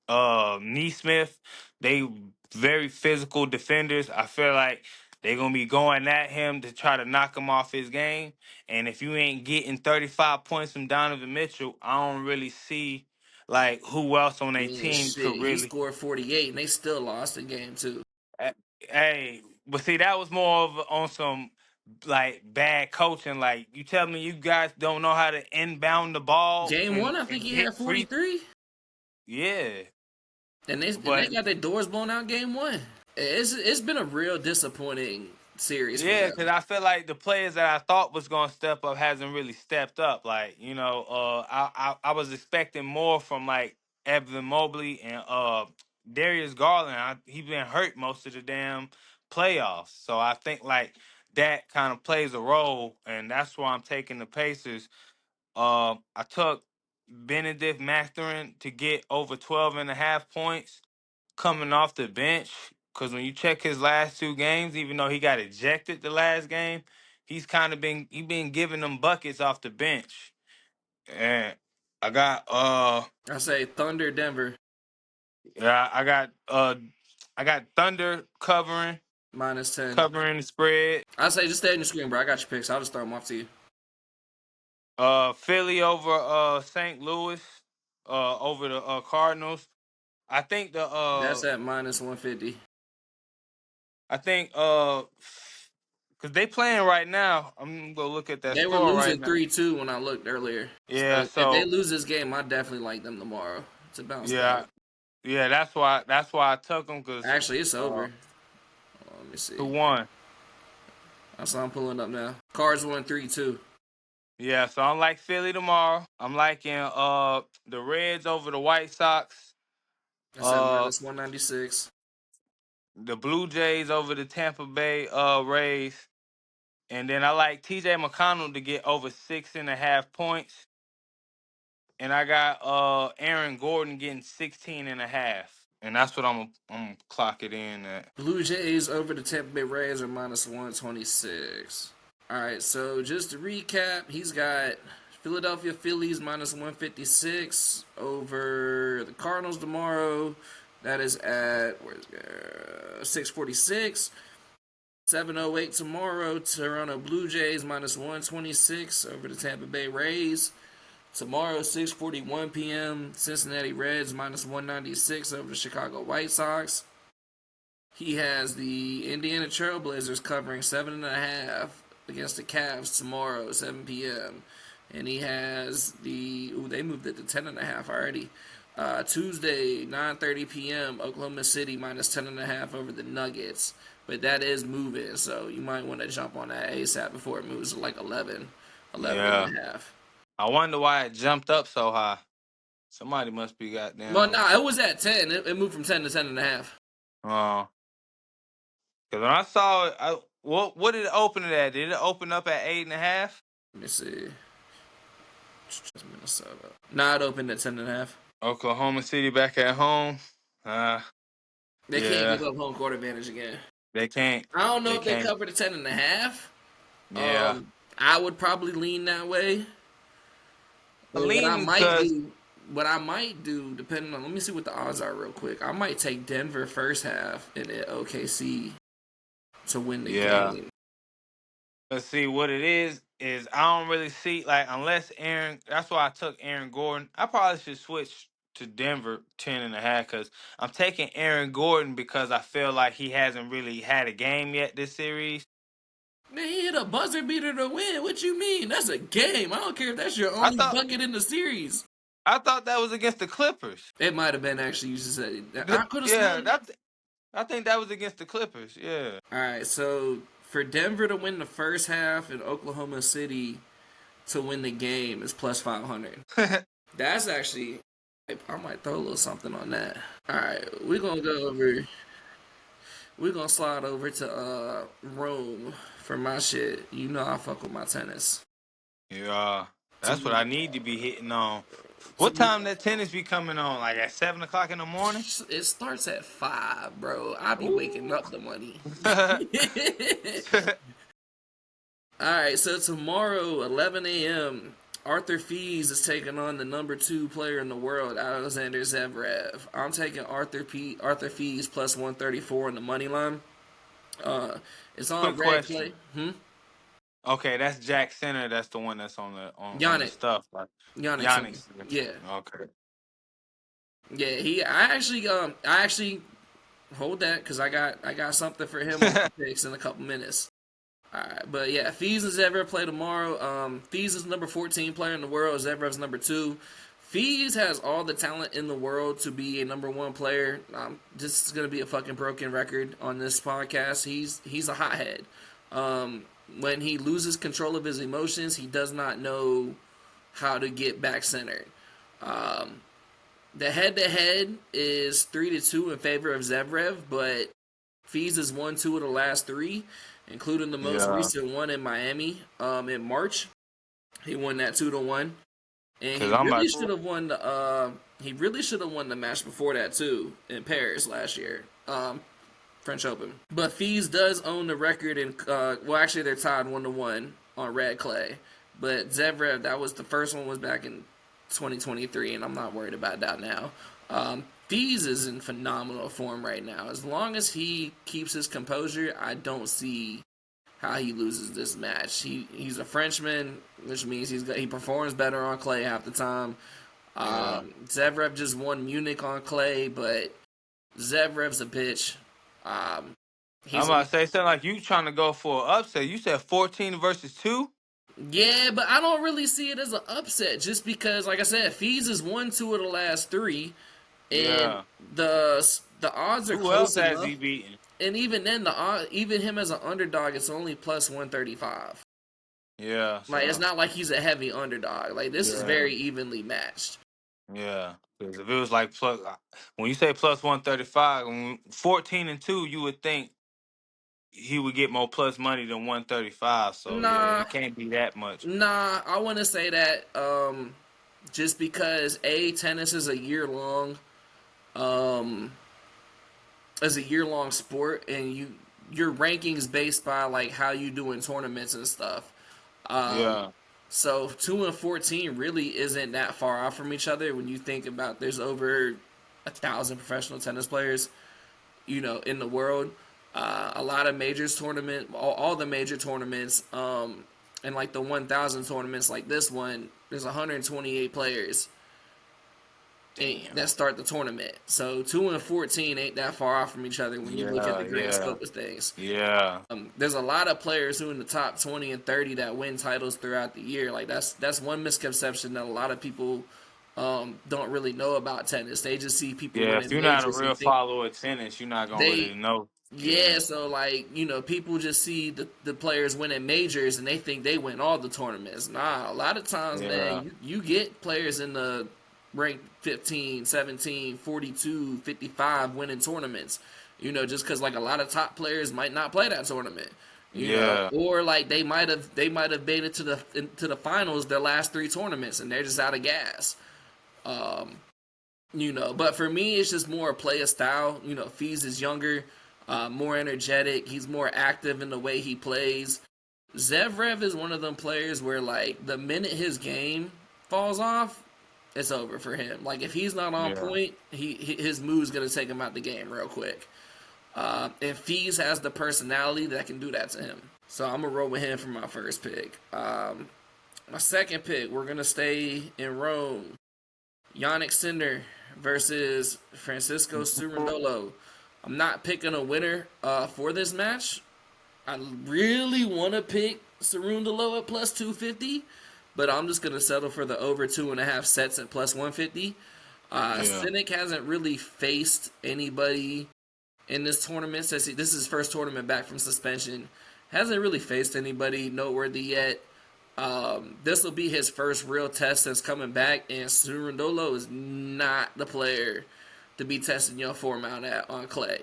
Neesmith, they very physical defenders. I feel like they're gonna be going at him to try to knock him off his game. And if you ain't getting 35 points from Donovan Mitchell, I don't really see like who else on I their mean, team shit, could he really. scored 48 and they still lost the game too. eh, Hey, but see, that was more of on some like bad coaching. Like you tell me, you guys don't know how to inbound the ball Game one, I think and he hit had free. 43, Yeah, and they but got their doors blown out game one. It's been a real disappointing series for yeah, them. because I feel like the players that I thought was going to step up hasn't really stepped up. Like I was expecting more from like Evan Mobley and Darius Garland. He been hurt most of the damn playoffs, so I think like that kind of plays a role, and that's why I'm taking the Pacers. I took Benedict Mathurin to get over 12.5 points coming off the bench because when you check his last two games, even though he got ejected the last game, he's kind of been giving them buckets off the bench. And I got I say Thunder, Denver yeah I got Thunder -10. covering the spread. I say just stay on your screen, bro. I got your picks. I'll just throw them off to you. Philly over St. Louis. Over the Cardinals. I think That's at minus 150. I think because they playing right now. I'm gonna go look at that They were score right losing now. 3-2 when I looked earlier. Yeah, So if they so lose this game, I definitely like them tomorrow to bounce back. yeah, yeah. That's why I took them because Actually, it's over. Let me see. 2-1. That's what I'm pulling up now. Cards won 3-2. Yeah, so I'm like Philly tomorrow. I'm liking the Reds over the White Sox. That's at Uh, minus 196. the Blue Jays over the Tampa Bay Rays. And then I like TJ McConnell to get over 6.5 points. And I got Aaron Gordon getting 16.5. And that's what I'm clock it in at. Blue Jays over the Tampa Bay Rays are minus 126. All right, so just to recap, he's got Philadelphia Phillies minus 156 over the Cardinals tomorrow. That is at 646. 708 tomorrow. Toronto Blue Jays minus 126 over the Tampa Bay Rays. Tomorrow, 6:41 p.m. Cincinnati Reds minus 196 over the Chicago White Sox. He has the Indiana Trailblazers covering 7.5 against the Cavs tomorrow, 7 p.m. And he has they moved it to 10.5 already. Tuesday, 9:30 p.m. Oklahoma City minus 10.5 over the Nuggets. But that is moving, so you might want to jump on that ASAP before it moves to like 11 Yeah. and a half. I wonder why it jumped up so high. Somebody must be goddamn. Well, no, it was at 10. It moved from 10 to 10.5. Oh. Because when I saw it, what did it open it at? Did it open up at 8.5? Let me see. Minnesota. Nah, it opened at 10.5. Oklahoma City back at home. They can't give up home court advantage again. They can't. I don't know if they covered the 10.5. Yeah. I would probably lean that way. What I might do, depending on, let me see what the odds are real quick. I might take Denver first half and then OKC to win the game. Let's see what it is I don't really see, like, unless Aaron. That's why I took Aaron Gordon. I probably should switch to Denver 10.5 because I'm taking Aaron Gordon because I feel like he hasn't really had a game yet this series. Man, he hit a buzzer beater to win. What you mean? That's a game. I don't care if that's your only bucket in the series. I thought that was against the Clippers. It might have been, actually. You just said it. I could have sworn. I think that was against the Clippers. Yeah. All right, so for Denver to win the first half and Oklahoma City to win the game is plus 500. That's actually, I might throw a little something on that. All right, we're going to slide over to Rome for my shit. You know I fuck with my tennis. Yeah, that's what I need to be hitting on. What time that tennis be coming on? Like at 7 o'clock in the morning? It starts at 5, bro. I be waking up the money. All right, so tomorrow, 11 a.m., Arthur Fees is taking on the number 2 player in the world, Alexander Zverev. I'm taking Arthur Fees plus 134 on the money line. It's on red clay. Okay, that's Jack Center. That's the one that's on the stuff. Like Yannick. Yeah. Okay. Yeah, I actually hold that because I got something for him on the picks in a couple minutes. All right, but yeah, Fees and Zverev play tomorrow. Fees is number 14 player in the world. Zverev's number 2. Fees has all the talent in the world to be a number 1 player. This is gonna be a fucking broken record on this podcast. He's a hothead. When he loses control of his emotions, he does not know how to get back centered. The head-to-head is 3-2 in favor of Zverev, but Fees has won 2 of the last 3, including the most recent one in Miami in March. He won that 2-1, and he really should have won the match before that too in Paris last year, French Open. But Fees does own the record, and actually they're tied 1-1 on red clay. But Zverev, that was the first one was back in 2023, and I'm not worried about that now. Fees is in phenomenal form right now. As long as he keeps his composure, I don't see how he loses this match. He's a Frenchman, which means he performs better on clay half the time. Zverev just won Munich on clay, but Zevrev's a bitch. I'm about to say something like you trying to go for an upset. You said 14 versus 2? Yeah, but I don't really see it as an upset just because, like I said, Fees has won 2 of the last 3, and the odds are Who close else has enough. he beaten? And even then, even him as an underdog, it's only plus 135. Yeah, Like it's not like he's a heavy underdog. Like this is very evenly matched. Yeah, because if it was like when you say plus 135, 14 and 2, you would think he would get more plus money than 135. So yeah, it can't be that much. Nah, I want to say that just because tennis is a year long, sport, and your rankings based by like how you do in tournaments and stuff. So 2 and 14 really isn't that far off from each other when you think about there's over 1,000 professional tennis players, in the world. A lot of majors tournament, all the major tournaments, and like the 1,000 tournaments like this one, there's 128 players that start the tournament. So 2 and 14 ain't that far off from each other when you look at the grand scope of things. There's a lot of players who in the top 20 and 30 that win titles throughout the year. Like that's one misconception that a lot of people don't really know about tennis. They just see people winning if you're not a real follower of tennis, you're not gonna really know. Yeah, so like, people just see the players winning majors and they think they win all the tournaments. Nah, a lot of times, man, you get players in the rank 15, 17, 42, 55 winning tournaments. Just because like a lot of top players might not play that tournament. You know? Or like they might have made it to the finals their last 3 tournaments and they're just out of gas. But for me, it's just more a player style. Fees is younger, more energetic. He's more active in the way he plays. Zverev is one of them players where, like, the minute his game falls off, it's over for him. Like, if he's not on point, his move's going to take him out the game real quick. And Fees has the personality that can do that to him. So I'm going to roll with him for my first pick. My second pick, we're going to stay in Rome. Jannik Sinner versus Francisco Cerundolo. I'm not picking a winner for this match. I really want to pick Cerundolo at plus 250, but I'm just going to settle for the over 2.5 sets at plus 150. Sinner hasn't really faced anybody in this tournament since this is his first tournament back from suspension. Hasn't really faced anybody noteworthy yet. This will be his first real test since coming back, and Cerundolo is not the player to be testing your form out at on clay.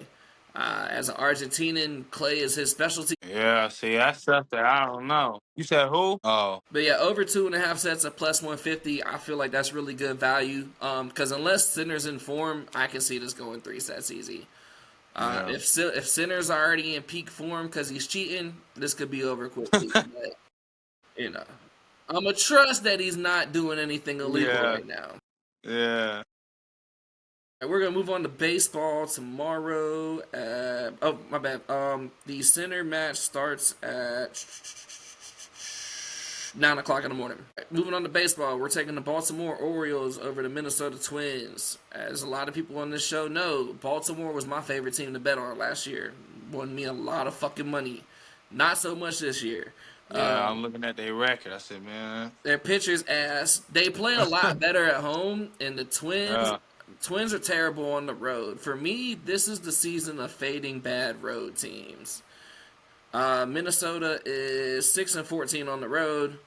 As an Argentinian, clay is his specialty. Yeah, see, that's stuff that I don't know. You said who? Oh. But yeah, over 2.5 sets at plus 150, I feel like that's really good value. Because unless Sinner's in form, I can see this going 3 sets easy. If Sinner's already in peak form because he's cheating, this could be over quickly. But, I'm going to trust that he's not doing anything illegal right now. Yeah. We're going to move on to baseball tomorrow. Oh, my bad. The Sinner match starts at 9 o'clock in the morning. Moving on to baseball, we're taking the Baltimore Orioles over the Minnesota Twins. As a lot of people on this show know, Baltimore was my favorite team to bet on last year. Won me a lot of fucking money. Not so much this year. Yeah, I'm looking at their record. I said, man. Their pitcher's ass. They play a lot better at home, and the Twins are terrible on the road. For me, this is the season of fading bad road teams. Minnesota is 6-14 on the road.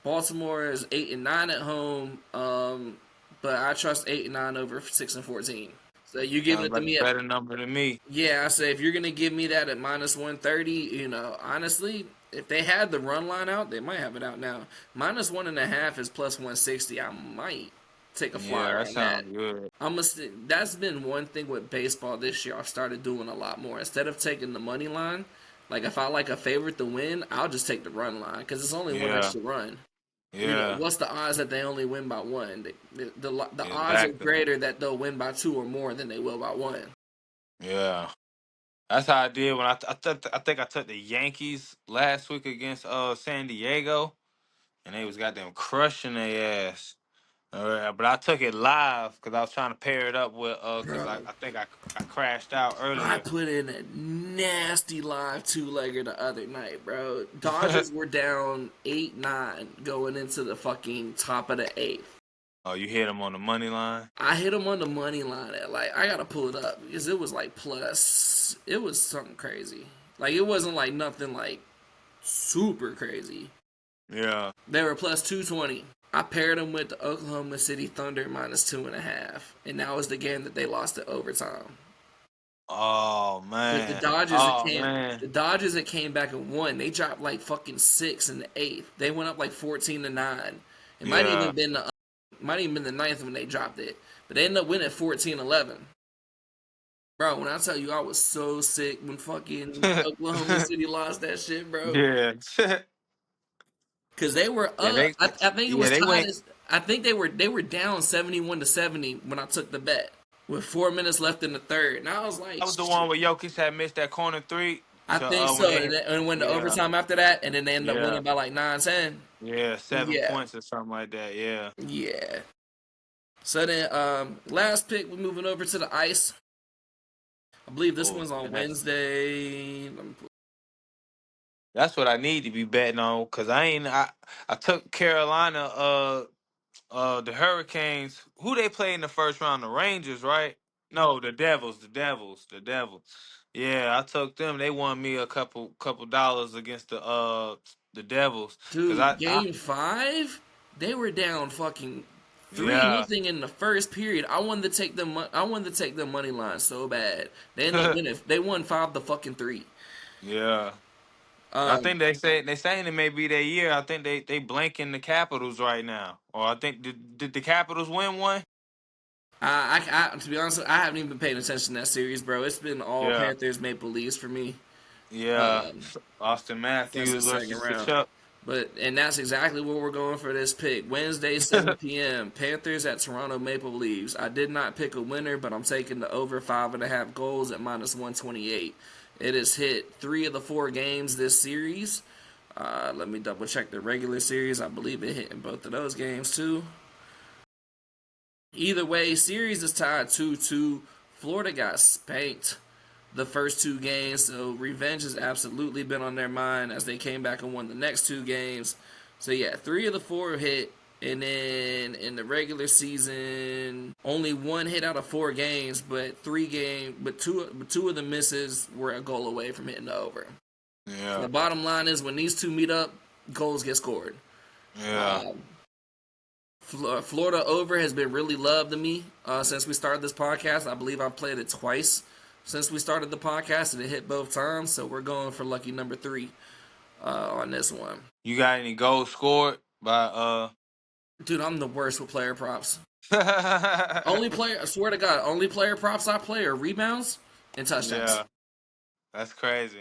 Baltimore is 8-9 at home. But I trust 8-9 over 6-14. So you give it to me a better number than me. Yeah, I say if you're gonna give me that at minus 130, honestly, if they had the run line out, they might have it out now. Minus 1.5 is plus 160. I might take a flyer on that. Sounds good. That's been one thing with baseball this year. I've started doing a lot more. Instead of taking the money line, like if I like a favorite to win, I'll just take the run line because it's only one extra run. Yeah. What's the odds that they only win by 1? The odds are greater that they'll win by 2 or more than they will by 1. Yeah. That's how I did when I think I took the Yankees last week against San Diego, and they was goddamn crushing their ass. But I took it live because I was trying to pair it up with because Bro, I think I crashed out I earlier. put in a nasty live two-legger the other night, bro. Dodgers were down 8-9 going into the fucking top of the eighth. Oh, you hit them on the money line? I hit him on the money line at like I gotta pull it up because it was like plus. It was something crazy. Like it wasn't like nothing like super crazy. Yeah. They were plus 220. I paired them with the Oklahoma City Thunder minus 2.5, and that was the game that they lost to overtime. Oh But the man. Dodgers that Oh came, man. the Dodgers that came back and won, they dropped like fucking 6 in the eighth. They went up like 14-9. It Yeah. might even been the ninth when they dropped it, but they ended up winning 14-11. Bro, when I tell you I was so sick when fucking Oklahoma City lost that shit, bro. Yeah. Cause they were yeah. up. I think it was They tied went. as I think they were down 71-70 when I took the bet with 4 minutes left in the third, and I was like, That was the shit. one where Jokic had missed that corner three I to think when so. they And went to yeah overtime after that, and then they ended up yeah winning by like 9-10. yeah 7 Yeah, points or something like that. Yeah. yeah. So then, last pick, we're moving over to the ice. I believe this Oh, one's on and Wednesday. that's what I need to be betting on because I took Carolina the Hurricanes. Who they play in the first round? The Rangers, right? No, the Devils. The Devils. Yeah, I took them. They won me a couple dollars against the Devils because Dude, I game five, they were down fucking three yeah nothing in the first period. I wanted to take them. I wanted to take them money line so bad. They ended up winning. They won 5-3. yeah. I Um, think they saying it may be their year. I think they blanking the Capitals right now. Or I think did the Capitals win one? to be honest, I haven't even been paying attention to that series, bro. It's been all Yeah. Panthers, Maple Leafs for me. Yeah. Um, Austin since the Matthews second versus round. Kachuk. And that's exactly what we're going for this pick. Wednesday, 7 p.m. Panthers at Toronto Maple Leafs. I did not pick a winner, but I'm taking the over 5.5 goals at minus 128. It has hit 3 of the 4 games this series. Let me double check the regular series. I believe it hit in both of those games too. Either way, series is tied 2-2. Florida got spanked the first 2 games, so revenge has absolutely been on their mind as they came back and won the next 2 games. So yeah, 3 of the 4 hit, and then in the regular season, only 1 hit out of 4 games, but two of the misses were a goal away from hitting the over. So Yeah. the bottom line is when these two meet up, goals get scored. Yeah. Florida over has been really loved to me since we started this podcast. I believe I've played it twice since we started the podcast, and it hit both times. So we're going for lucky number 3 on this one. You got any goals scored by Dude, I'm the worst with player props. I swear to God, only player props I play are rebounds and touchdowns. Yeah, that's crazy.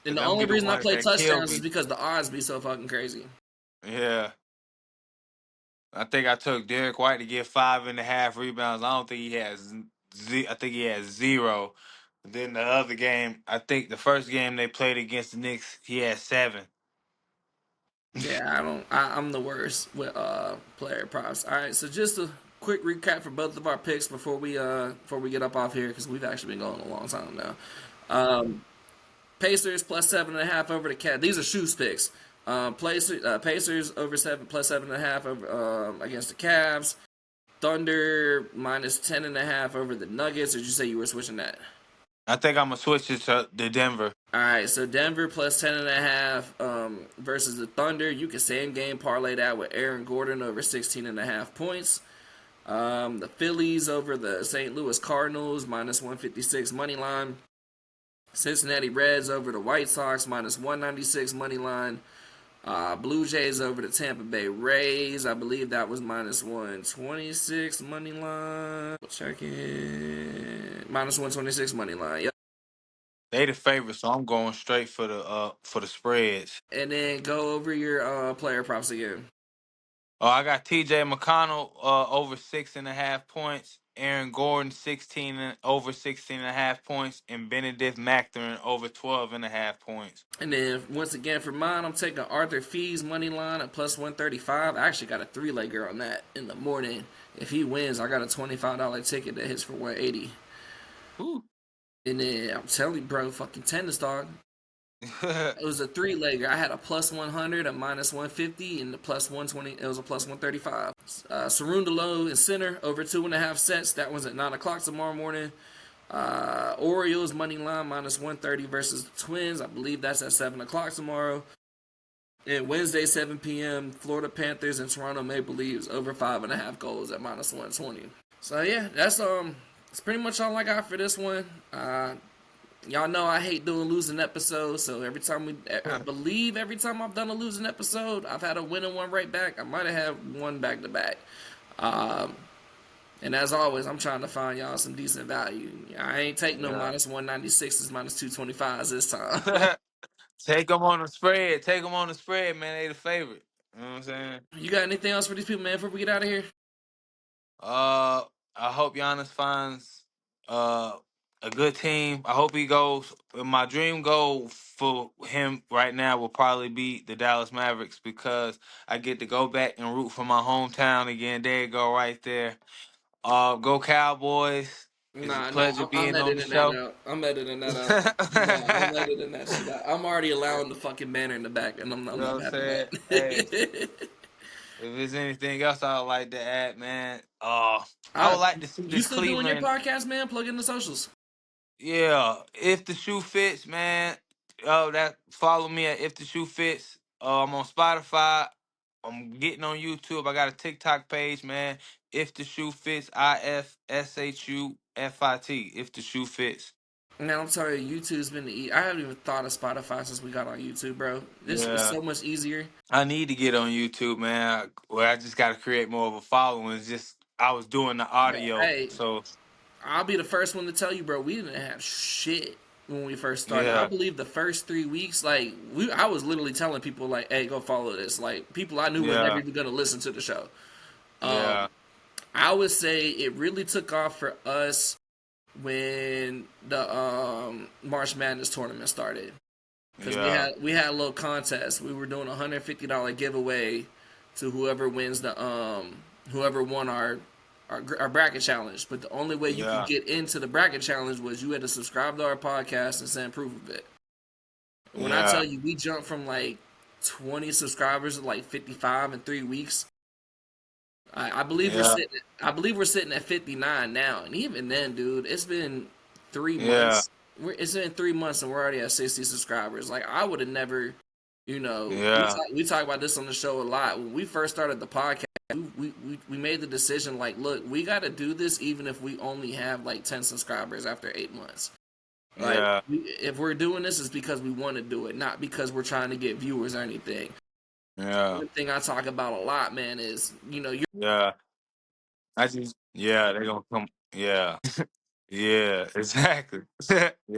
And Cause the them only be the reason I ones play that kill touchdowns is me. because the odds be so fucking crazy. Yeah. I think I took Derek White to get 5.5 rebounds. I don't think he has I think he has 0. Then the other game, I think the first game they played against the Knicks, he had 7. Yeah, I'm the worst with player props. All right, so just a quick recap for both of our picks before we get up off here because we've actually been going a long time now. Pacers plus 7.5 over the Cat. These are shoes picks. Pacers over 7 plus 7.5 over against the Cavs. Thunder minus 10.5 over the Nuggets. Or did you say you were switching that? I think I'm gonna switch it to the Denver. All right, so Denver plus 10.5 versus the Thunder. You can same game parlay that with Aaron Gordon over 16.5 points. The Phillies over the St. Louis Cardinals minus 156 money line. Cincinnati Reds over the White Sox minus 196 money line. Blue Jays over the Tampa Bay Rays. I believe that was minus 126 money line. Check it. Minus 126 money line. Yep. They the favorite, so I'm going straight for the spreads. And then go over your player props again. Oh, I got T.J. McConnell over 6.5 points. Aaron Gordon over 16.5 points, and Benedict Mathurin over 12.5 points. And then once again for mine, I'm taking Arthur Fees money line at plus 135. I actually got a 3-legger on that in the morning. If he wins, I got a $25 ticket that hits for 180. Ooh. And then I'm telling you, bro, fucking tennis dog. It was a 3-legger. I had a plus 100, a minus 150, and the plus 120. It was a plus 135. Cerundolo in center over 2.5 sets. That one's at 9 o'clock tomorrow morning. Orioles money line minus 130 versus the Twins. I believe that's at 7 o'clock tomorrow. And Wednesday 7 p.m. Florida Panthers and Toronto Maple Leafs over 5.5 goals at minus 120. So yeah, that's pretty much all I got for this one. Y'all know I hate doing losing episodes, so I believe every time I've done a losing episode, I've had a winning one right back. I might have had one back to back. And as always, I'm trying to find y'all some decent value. I ain't take no minus 196s, minus 225s this time. Take them on the spread. Take them on the spread, man. They the favorite. You know what I'm saying? You got anything else for these people, man, before we get out of here? I hope Giannis finds a good team. I hope he goes. My dream goal for him right now will probably be the Dallas Mavericks, because I get to go back and root for my hometown again. There you go, right there. Go Cowboys. It's a pleasure being on the show. I'm editing that out. I'm editing that shit out. I'm already allowing the fucking banner in the back, and I'm not happy with that. Hey, if there's anything else I would like to add, man, I would like to see this You still Cleveland. doing your podcast, man? Plug in the socials. Yeah, If the Shoe Fits, man. Follow me at If the Shoe Fits. I'm on Spotify. I'm getting on YouTube. I got a TikTok page, man. If the Shoe Fits, IFSHUFIT. If the Shoe Fits. Man, I'm sorry, YouTube's been I haven't even thought of Spotify since we got on YouTube, bro. This is so much easier. I need to get on YouTube, man. I just got to create more of a following. I was doing the audio, so I'll be the first one to tell you, bro. We didn't have shit when we first started. I believe the first 3 weeks, I was literally telling people, like, hey, go follow this. Like, people I knew were never even going to listen to the show. I would say it really took off for us when the March Madness tournament started. Because we had a little contest. We were doing a $150 giveaway to whoever wins whoever won our bracket challenge. But the only way you could get into the bracket challenge was you had to subscribe to our podcast and send proof of it. When I tell you, we jumped from like 20 subscribers to like 55 in 3 weeks. I believe we're sitting at 59 now, and even then, dude, it's been 3 months. It's been 3 months, and we're already at 60 subscribers. Like, I would have never, we talk about this on the show a lot. When we first started the podcast, we made the decision, like, look, we got to do this even if we only have like 10 subscribers after 8 months. Like, if we're doing this, it's because we want to do it, not because we're trying to get viewers or anything. One thing I talk about a lot, man, is they're gonna come. Exactly. But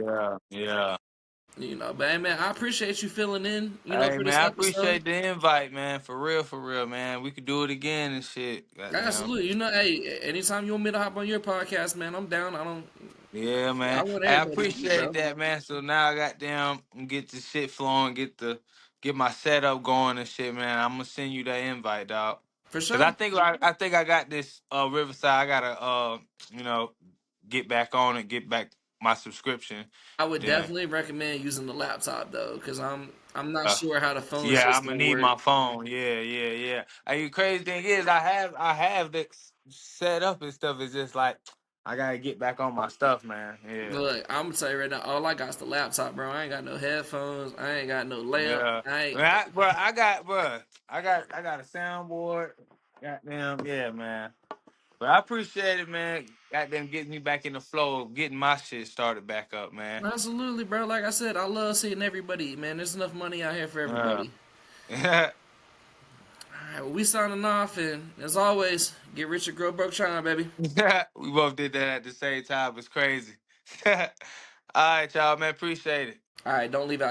hey, man, I appreciate you filling in. For this episode. I appreciate the invite, man. For real, man. We could do it again and shit. Absolutely. Hey, anytime you want me to hop on your podcast, man, I'm down. Yeah, man. I appreciate that, man. So now I get the shit flowing, get my setup going and shit, man. I'm gonna send you that invite, dog. For sure. Cause I think I got this Riverside. I gotta get back on it, get back my subscription. I would definitely recommend using the laptop though, because I'm not sure how the phone. Yeah, I'm gonna need my phone. Yeah. The crazy thing is, I have this set up and stuff. It's just like I gotta get back on my stuff, man. Yeah. Look, I'm gonna tell you right now, all I got is the laptop, bro. I ain't got no headphones. I ain't got no lamp. I got a soundboard. Goddamn, yeah, man. But I appreciate it, man. Goddamn, getting me back in the flow, getting my shit started back up, man. Absolutely, bro. Like I said, I love seeing everybody, man. There's enough money out here for everybody. All right, well, we signing off, and as always, get rich or grow broke, China, baby. We both did that at the same time. It's crazy. All right, y'all, man. Appreciate it. All right, don't leave out.